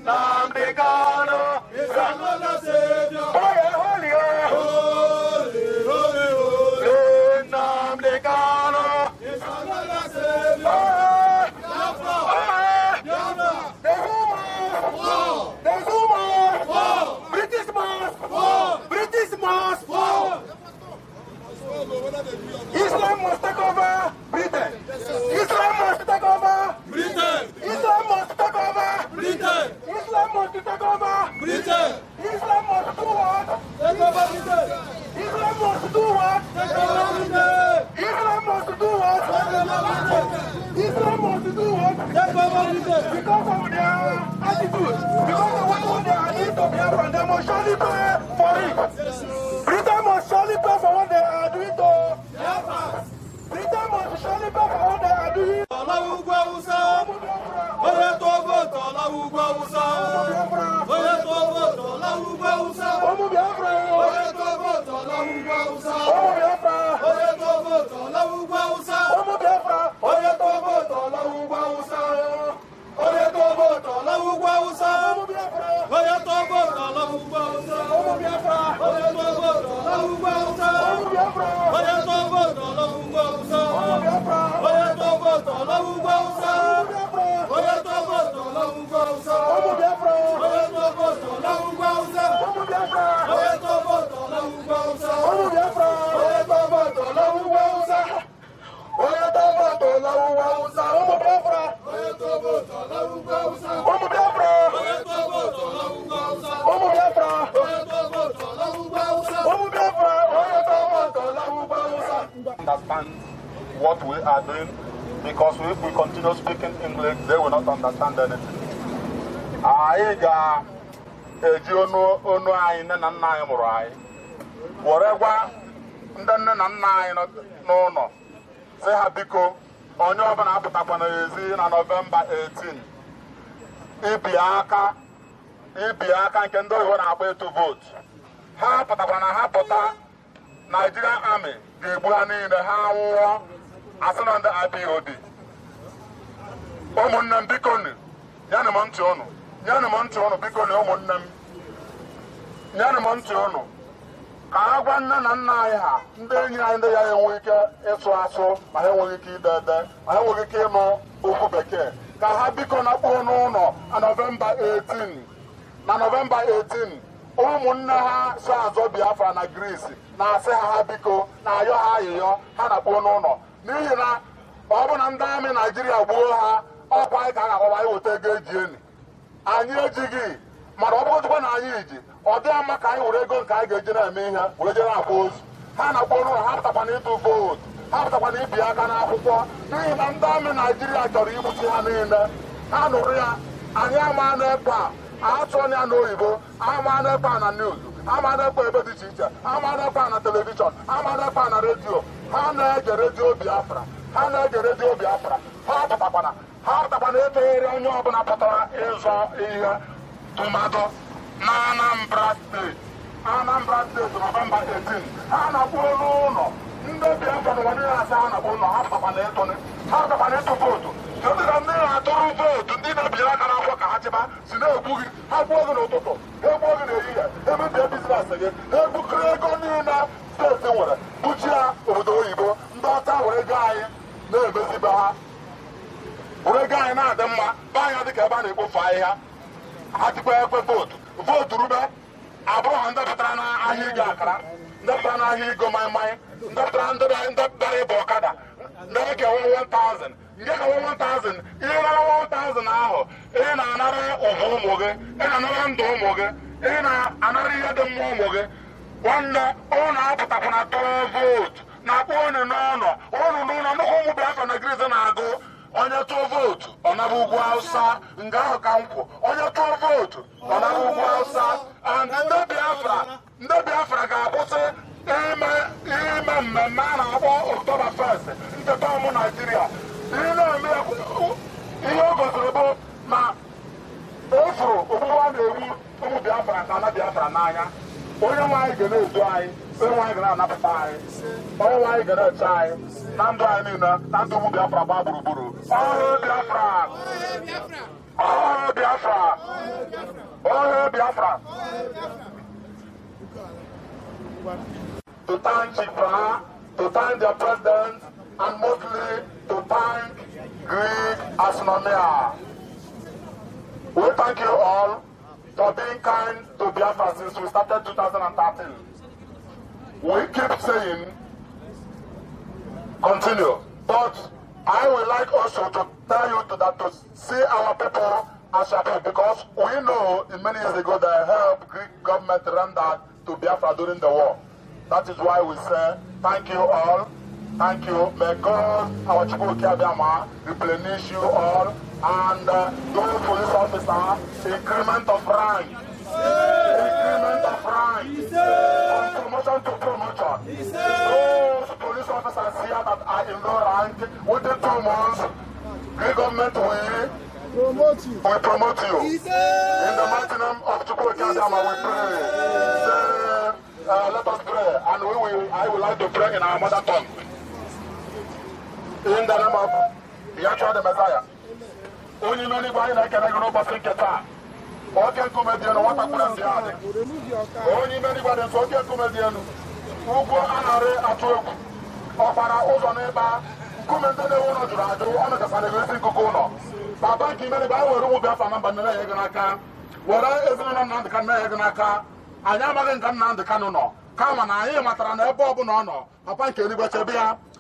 Nnamdi Kanu is another savior. Holy, holy, holy, holy. Nnamdi Kanu is another savior. Islam must take over Britain. Islam must take over Britain. Islam must take over Britain. Islam must take over Britain. Islam must do what? Take over Britain. Islam must do what? Take over Britain. Islam must do what? Take over Britain. Islam must do what? Because of their attitude, because of what they are doing to Biafra, they must surely pay for it. Britain must surely pay for what they are doing to Biafra. Britain must surely pay for what they are doing. Understand what we are doing, because if we continue speaking English, they will not understand anything. Anyị ga-eji onu anyị nne na nna anyị mụrụ anyị were gwa ndị nne na nna anyị n'ụlọ sị ha biko onye ọbụla apụtakwa n'ezi na Novemba 18 ibi aka nke ndị oyibo na-akpọ ịtụ vootu. Ha pụtakwa na ha pụta Nigerian Army ga-egbu ha niile, ha nwụọ asị na ndị IPOB. Ụmụnne m biko nyanụ m ntị ụnụ, biko na ụmụnne m nyanụ m ntị ụnụ ka ha gwa nne na nna anyị ha ndị enyi anyị ndị ya enweghị ike ịsụ asụ, ma ha enweghị ike ide ede, ma ha enweghị ike ịnụ okwu bekee, ka ha biko na-akpọ n'ụlọ na Novemba 18 ụmụnne ha so azọ Biafra na Greece na-asị ha biko na-ayọ ha ayịyọ, ha na-akpọ n'ụlọ n'ihi na ọ bụ na ndị amị Naijiria gbuo ha ọkwa anyị ka a ga-akpọwa anyị weta ego eji eni. Anyị ejighị, mana ọ bụrụkwa na anyị iji, ọ dịghị mma ka anyị were ego nke anyị ga-eji na-eme ihe were jere akwa ozu. Ha na-akpọ n'ụlọ, ha pụtakwa na ịtụ vootu, ha pụtakwa na ibi aka n'akwụkwọ, n'ihi na ndị amị Naijiria chọrọ igbuchi ha niile. Ha nụrụ ya, anyị ama n'ekpe a atụọ ya n'oyibo, ama n'ekpe a na news, ama n'ekpe ebe dị iche iche, ama n'ekpe a na telivishọn, ama n'ekpe a na redio. Ha na-ege redio Biafra, ha pụtakwana eteghere onye ọbụla pụtara ịzọ ihe tụmadụ na Anambra steeti Novemba 18. Ha na-akpọ n'ụlọ ndị Biafra n'ụwa niile asị ha na-akpọ ụlọ, ha pụtakwana ịtụ vootu. Kedu ka ndị na-atụrụ vootu ndị na-ebiri aka n'akwụkwọ ka ha chịba si na-egbu gị, ha gbuo gị n'ụtụtụ, ha egbuo gị n'ehihie, emebie biznes gị, ha egbukiri ego niile steeti nwere buchie obodo oyibo. Ndị ọcha were ego anyị na-emezibe ha, were ego anyị na-adị mma be anya dịka ebe a na-ekpofu ahịhịa. Ha tikwa ekwe vootu rube abụrụ ha ndepụtara n'ahịa ịgo akara, ndepụtara n'ahịa ịgo maịmaị, ndepụtara ndị bịara ịba ọkada, ndị ekewe 1000 nke kawa 1000. Ihe nara 1000 ahụ ị na-anara ụmụ ụmụ gị, ị na-anara ndụ ụmụ gị, ị na-anara ihe dị mma ụmụ gị. Nwanne ụnụ apụtakwa na tụọ vootu na-akpọ unu n'ụlọ nnukwu ụmụ Biafra na Greece na-agụ onye tụọ vootu ọ naba ugwu Hausa, nga ahụ ka nkwụ, onye tụọ vootu ọ naba ugwu Hausa. And ndị Biafra ga-akwụsị ime mmemme a na-akpọ October 1st, ncheta ọmụ Naijiria. Ihe o gosiri bụ na efuru ogbugbu a na-egbu ụmụ Biafra nke ala Biafra n'anya. Onye nwe anyị ga na-edu anyị, onye nwe anyị ga na-anapụta anyị, onye nwe anyị ga na-eche anyị na ndụ anyị niile, na ndụ ụmụ Biafra gbaa gburugburu. Ọhụụ Biafra! Ọhụụ Biafra! Ọhụụ Biafra! To thank Chipra, to thank their president, and mostly to thank Greek Astronomia. We thank you all for being kind to Biafra since we started 2013. We keep saying, continue. But I would like also to tell you to see our people as a people, because we know in many years ago they helped Greek government render to Biafra during the war. That is why we say thank you all. Thank you. May God, our Chibuki Abiyama, replenish you all and those police officers, increment of rank. Increment of rank. From promotion to promotion. Those police officers here that are in low rank, within 2 months, the government will promote you. In the mighty name of Chukwuekadama, we pray. Let us pray, and I would like to pray in our mother tongue. In the name of Yahshua the Messiah. Only many by the Canadian Pacifica. Oken comedian, what a comedian. Only many by the Soviet comedian. Ugo Anare Atok. Opara Ozoneba. Commented the one of the honor the Sanagasi Kokono. Papa Kimani Bawa Ruba Famabana Yaganaka. What I is not the Kanaganaka. I am again the Canono. Come on, I am at an elbow no. Papa Kelly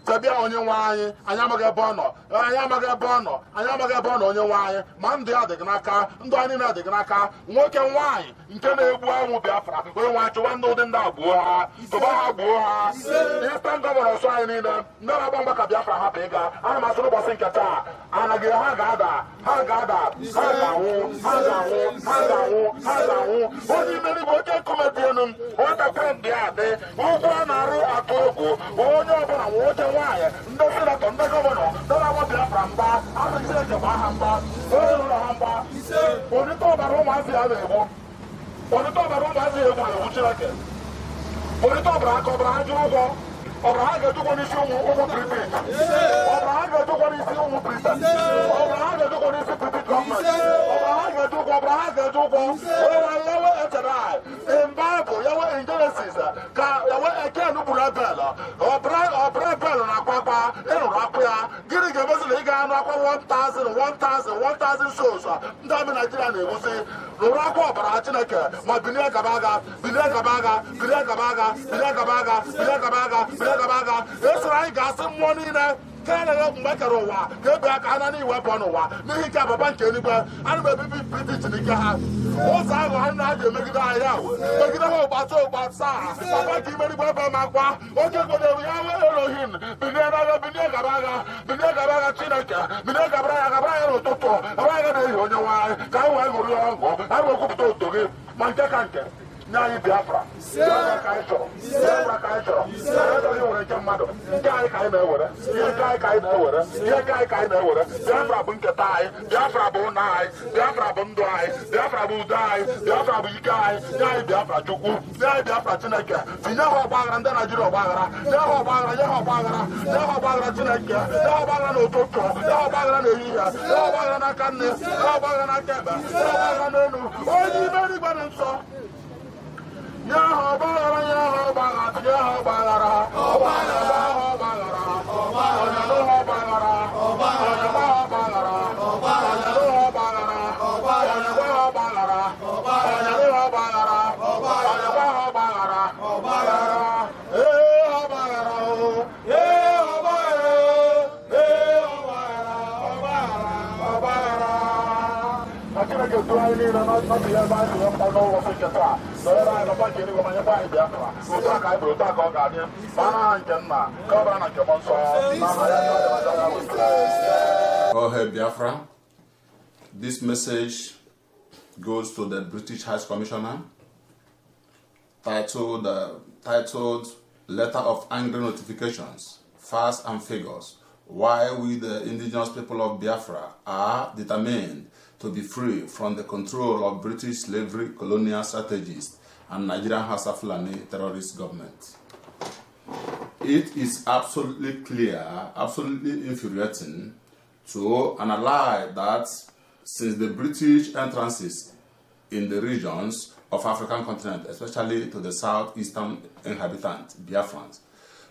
Tabia on your wine, I am a bono, I am a bono, I am a bono on your wine, Mandia the Gnaka, Donina the Gnaka, walk and wine, in Canada, Biafra, we want to one northern Boa, Tobaha Boa, Eastern Governor Swine, no Bamba Biafra Hapiga, I'm a super Sinkata, and I get Hagada, Hagawo, what do you mean what can come at them? What a friend they are there, who one are at Togo, oh, no, water. No, the governor, that I want to from Bar, I'm a church of Mahamba, Hamba, on the top of Roma, the other one. On the top of Roma, the other one, which I can. On the top of Rajogo, or Haga to one issue over prepaid. Or Haga to one issue over prepaid. Or Haga to one issue prepaid government. Or Haga to go, Haga to go, or at the right. In Bible, you were in Genesis, I can't do Bella, or Brabella, and Papa, and Rapia, getting a vessel, 1,000 souls. Diamond Nigeria will say, Rako, Barachinaka, my Binagabaga, that's right, got some money there. Canada Macaroa, go back and any weapon. Maybe have a bunch anywhere, and maybe British in the car. What's I want now to make it out? Make it all about so bad, sir. I give any weapon, Magua. Okay, whatever you have, him. Binagabaga, Chinaka, Binagabaga, Toto, I on your wife. I will go to him. Mantakanka. Now you Biafra. Biafra Go ahead, Biafra. This message goes to the British High Commissioner titled Letter of Angry Notifications, Facts and Figures, why we the indigenous people of Biafra are determined to be free from the control of British slavery colonial strategists and Nigerian Hausa Fulani terrorist government. It is absolutely clear, absolutely infuriating to analyze that since the British entrances in the regions of African continent, especially to the southeastern inhabitants, Biafrans,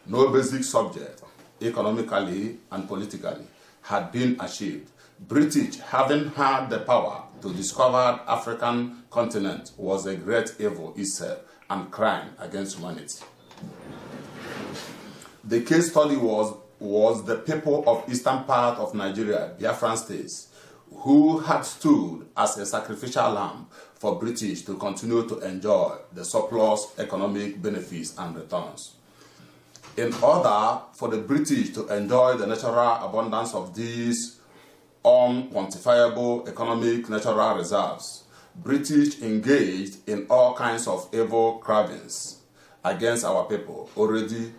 no basic subject, economically and politically, had been achieved. British, having had the power to discover African continent, was a great evil itself and crime against humanity. The case study was the people of eastern part of Nigeria, Biafran states, who had stood as a sacrificial lamb for British to continue to enjoy the surplus economic benefits and returns. In order for the British to enjoy the natural abundance of these unquantifiable economic natural reserves, British engaged in all kinds of evil cravings against our people. Already,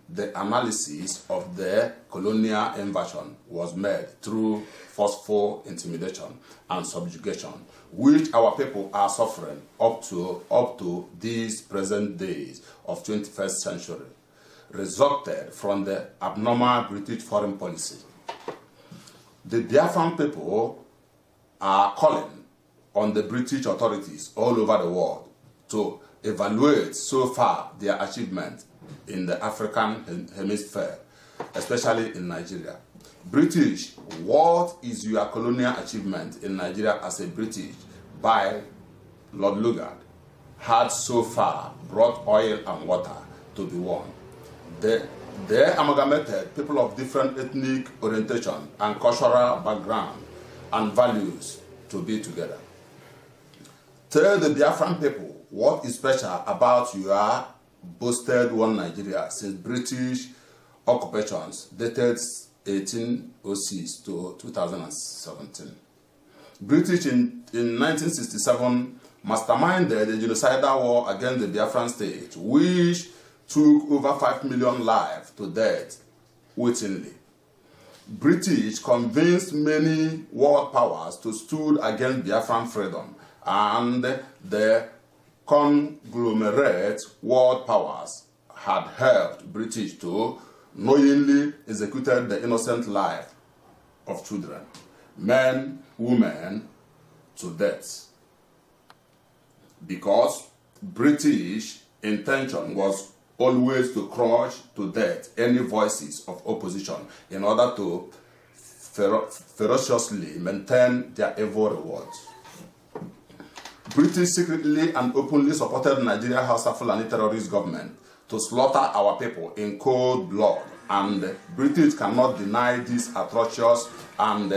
the analysis of the colonial invasion was made through forceful intimidation and subjugation, which our people are suffering up to these present days of 21st century, resulted from the abnormal British foreign policy. The Biafran people are calling on the British authorities all over the world to evaluate so far their achievement in the African hemisphere, especially in Nigeria. British, what is your colonial achievement in Nigeria as a British by Lord Lugard had so far brought oil and water to be won? They amalgamated people of different ethnic orientation and cultural background and values to be together. Tell the Biafran people what is special about your boasted one Nigeria since British occupations dated 1806 to 2017. British in 1967 masterminded a genocidal war against the Biafran state, which took over 5 million lives to death wittingly. British convinced many world powers to stood against Biafran freedom, and the conglomerate world powers had helped British to knowingly execute the innocent life of children, men, women, to death. Because British intention was always to crush to death any voices of opposition in order to ferociously maintain their evil rewards. British secretly and openly supported Nigeria Hausa Fulani terrorist government to slaughter our people in cold blood, and British cannot deny this atrocious and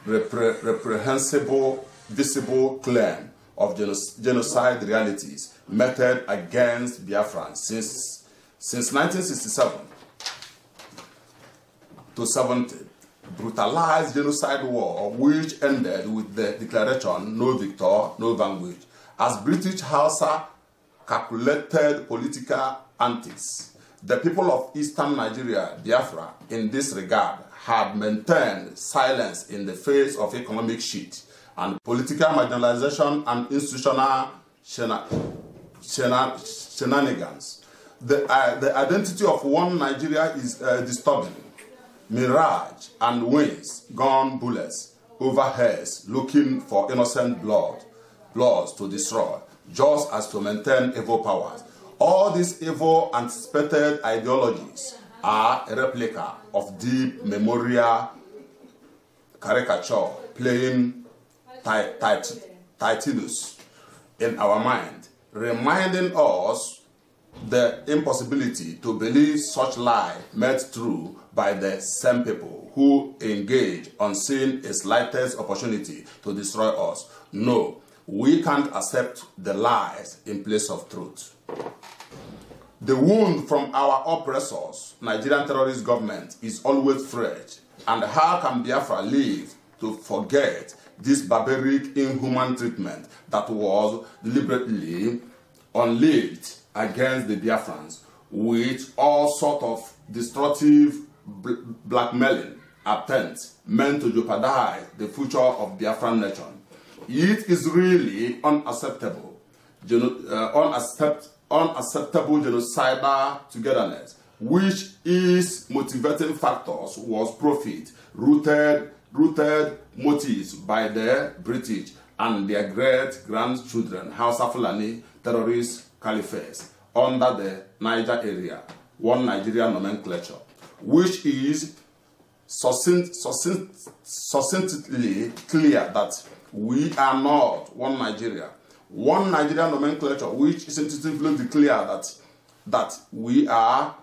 reprehensible visible claim of genocide realities meted against Biafran since 1967 to 70. Brutalized genocide war, which ended with the declaration "No victor, no vanquish," as British Hausa calculated political antics. The people of eastern Nigeria, Biafra, in this regard, had maintained silence in the face of economic shit and political marginalization and institutional shenanigans. The identity of one Nigeria is disturbing. Mirage and winds, gun bullets over heads looking for innocent bloods to destroy, just as to maintain evil powers. All these evil anticipated ideologies are a replica of deep memorial caricature playing Titus in our mind, reminding us the impossibility to believe such lie made true by the same people who engage on seeing a slightest opportunity to destroy us. No, we can't accept the lies in place of truth. The wound from our oppressors, Nigerian terrorist government, is always fresh. And how can Biafra live to forget this barbaric, inhuman treatment that was deliberately unleashed against the Biafrans with all sorts of destructive blackmailing attempts meant to jeopardize the future of Biafran nation? It is really unacceptable genocidal togetherness, which is motivating factors was profit, rooted motives by the British and their great-grandchildren, Hausa Fulani terrorist caliphates under the Niger area, one Nigeria nomenclature, which is succinctly clear that we are not one Nigeria. One Nigeria nomenclature, which is intuitively declare that we are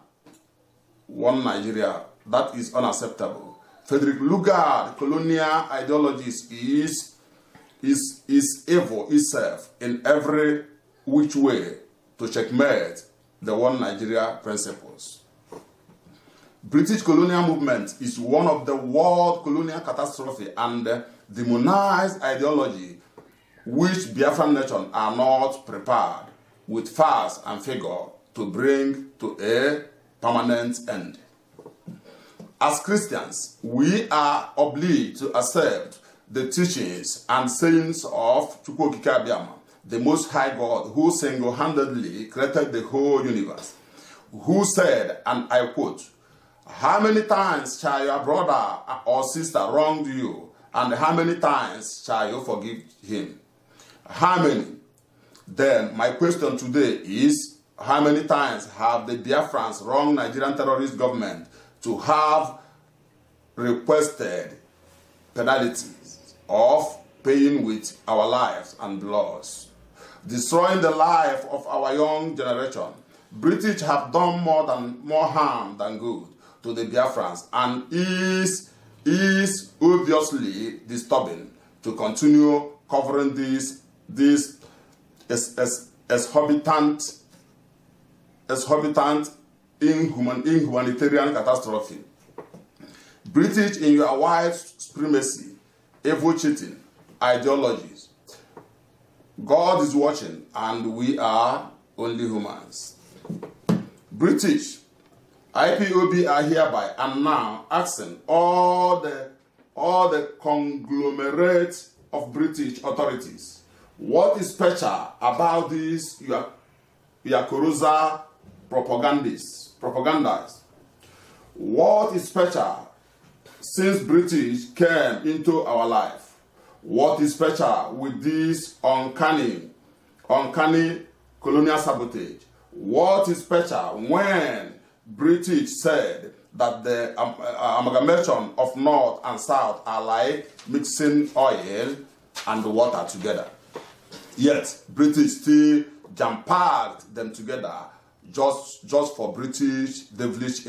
one Nigeria. That is unacceptable. Frederick Lugard colonial ideologies is evil itself in every which way to checkmate the one Nigeria principles. British colonial movement is one of the world colonial catastrophe and demonized ideology which Biafran nation are not prepared with facts and figure to bring to a permanent end. As Christians, we are obliged to accept the teachings and sayings of Chukwu Okike Abiama, the Most High God, who single-handedly created the whole universe, who said, and I quote, "How many times shall your brother or sister wrong you, and how many times shall you forgive him?" How many? Then my question today is, how many times have the Biafrans wronged Nigerian terrorist government to have requested penalties of paying with our lives and bloods, destroying the life of our young generation? British have done more harm than good to the Biafrans, and is obviously disturbing to continue covering this exorbitant inhumanitarian catastrophe. British, in your white supremacy, evil cheating, ideologies, God is watching, and we are only humans. British, IPOB are hereby and now asking all the conglomerate of British authorities, what is special about these Yakuruza propagandists? What is special since British came into our life? What is special with this uncanny colonial sabotage? What is special when British said that the amalgamation of North and South are like mixing oil and water together? Yet British still jam-packed them together just for British devilish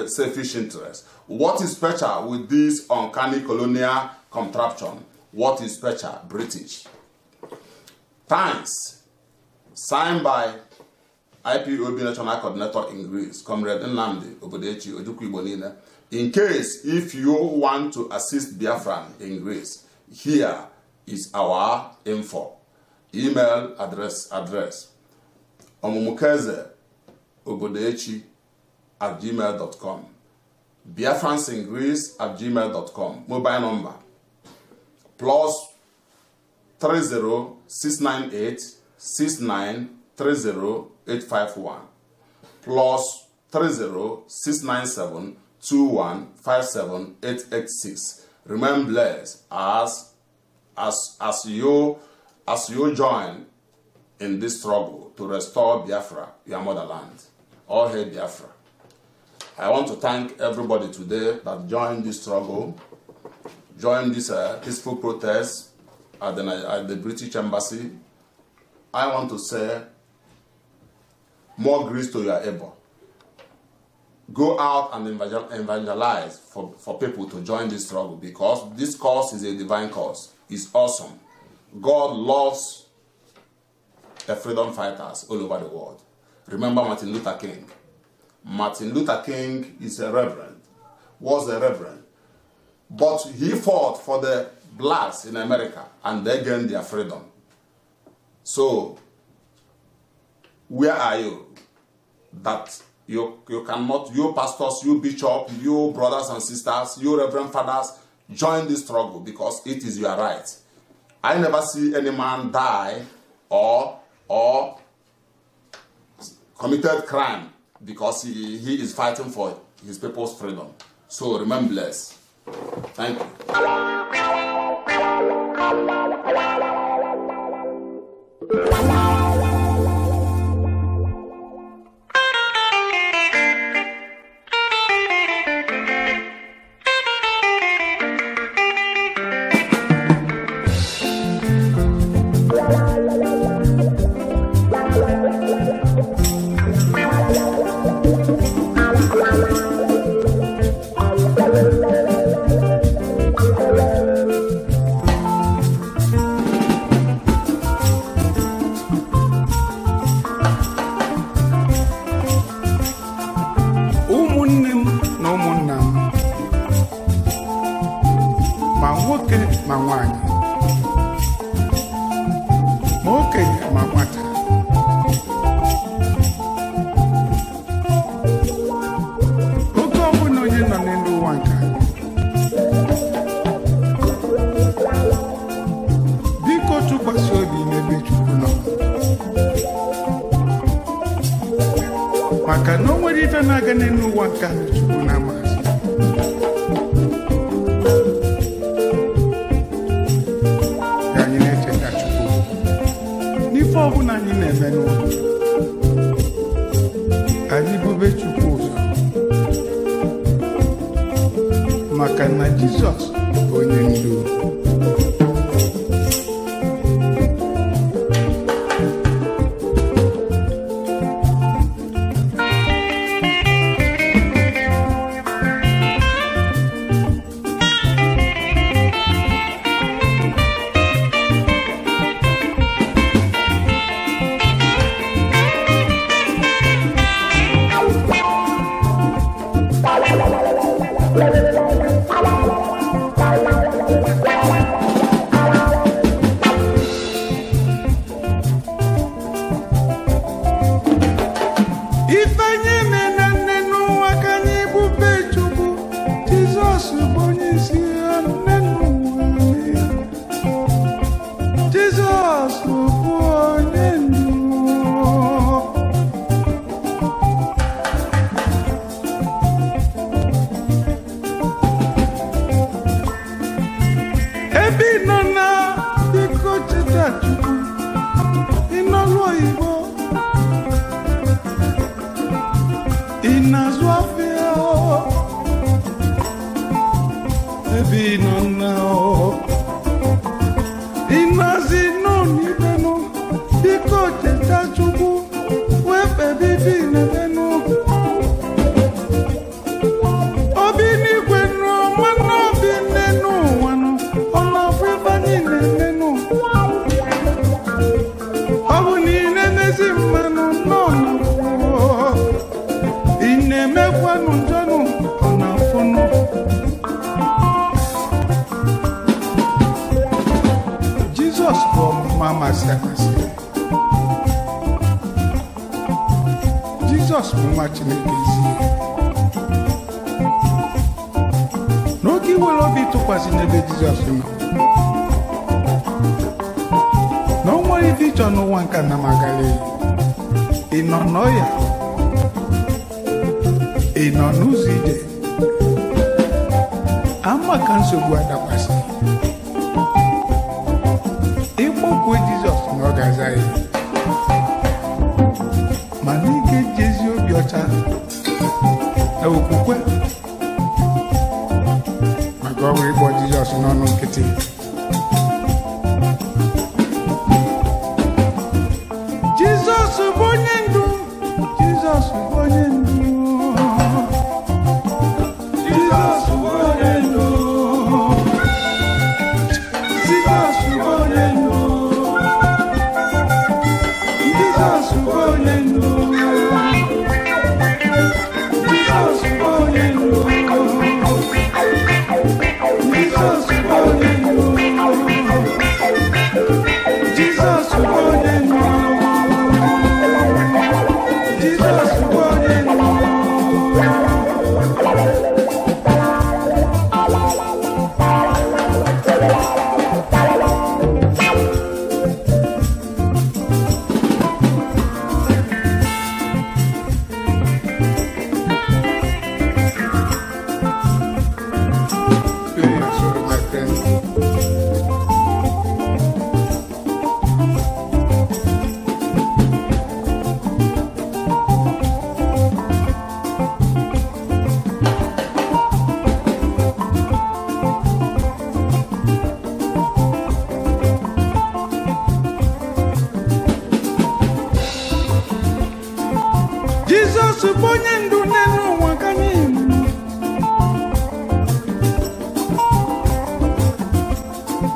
selfish interests. What is special with this uncanny colonial contraption? What is special, British? Thanks, signed by IPOB National Coordinator in Greece, Comrade Nnamdi Obodechi Ojukwu Igbo Niile. In case if you want to assist Biafran in Greece, here is our info. Email address omumukeze obodechi@gmail.com, Biafrans in Greece @gmail.com. Mobile number +30 698 6930 851 +30 697 2157 886. Remain blessed as you join in this struggle to restore Biafra, your motherland. All hail Biafra. I want to thank everybody today that joined this struggle, joined this peaceful protest at the British Embassy. I want to say, more grace to your able. Go out and evangelize for people to join this struggle, because this cause is a divine cause. It's awesome. God loves the freedom fighters all over the world. Remember Martin Luther King. Martin Luther King is a reverend, was a reverend, but he fought for the blacks in America and they gained their freedom. So, where are you? That you cannot, you pastors, you bishop, you brothers and sisters, you reverend fathers, join this struggle, because it is your right. I never see any man die or committed crime because he is fighting for his people's freedom. So remain blessed. Thank you. maka na o nwere ife na-aga n'elu ụwa nke ahụ Chukwu na-amasị. Ka anyị na-echeta Chukwu n'ife ọbụla anyị na-eme n'ụwa, anyị bube Chukwu ụzọ maka na Jizọs bụ onye ndu. Jizọs bụ nwa Chineke ezie. N'oge iwere obi tụkwasị n'ebe Jizọs nọ, na o nwere ife ịchọ n'ụwa nke na magara ị nọ n'ọya, ị nọ n'ụzọ ije, ama ka nsogbu adakwasị, ịkpọkwe Jizọs na ọ ga-aza ya, mana ị ga-eji ezi obi ọcha na okwukwe maka ọ bụ ịkpọ Jizọs n'ọnụ nkịtị. Jizọs bụ onye ndu, Jizọs bụ onye ndu, Jizọs bụ onye ndu, Jizọs bụ onye ndu, Jizọs bụ onye ndu, Jizọs bụ onye ndu, Jizọs bụ onye ndu, Jizọs bụ onye ndu. Jizọs bụ onye ndu n'elu ụwa ka anyị nọ.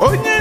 Onye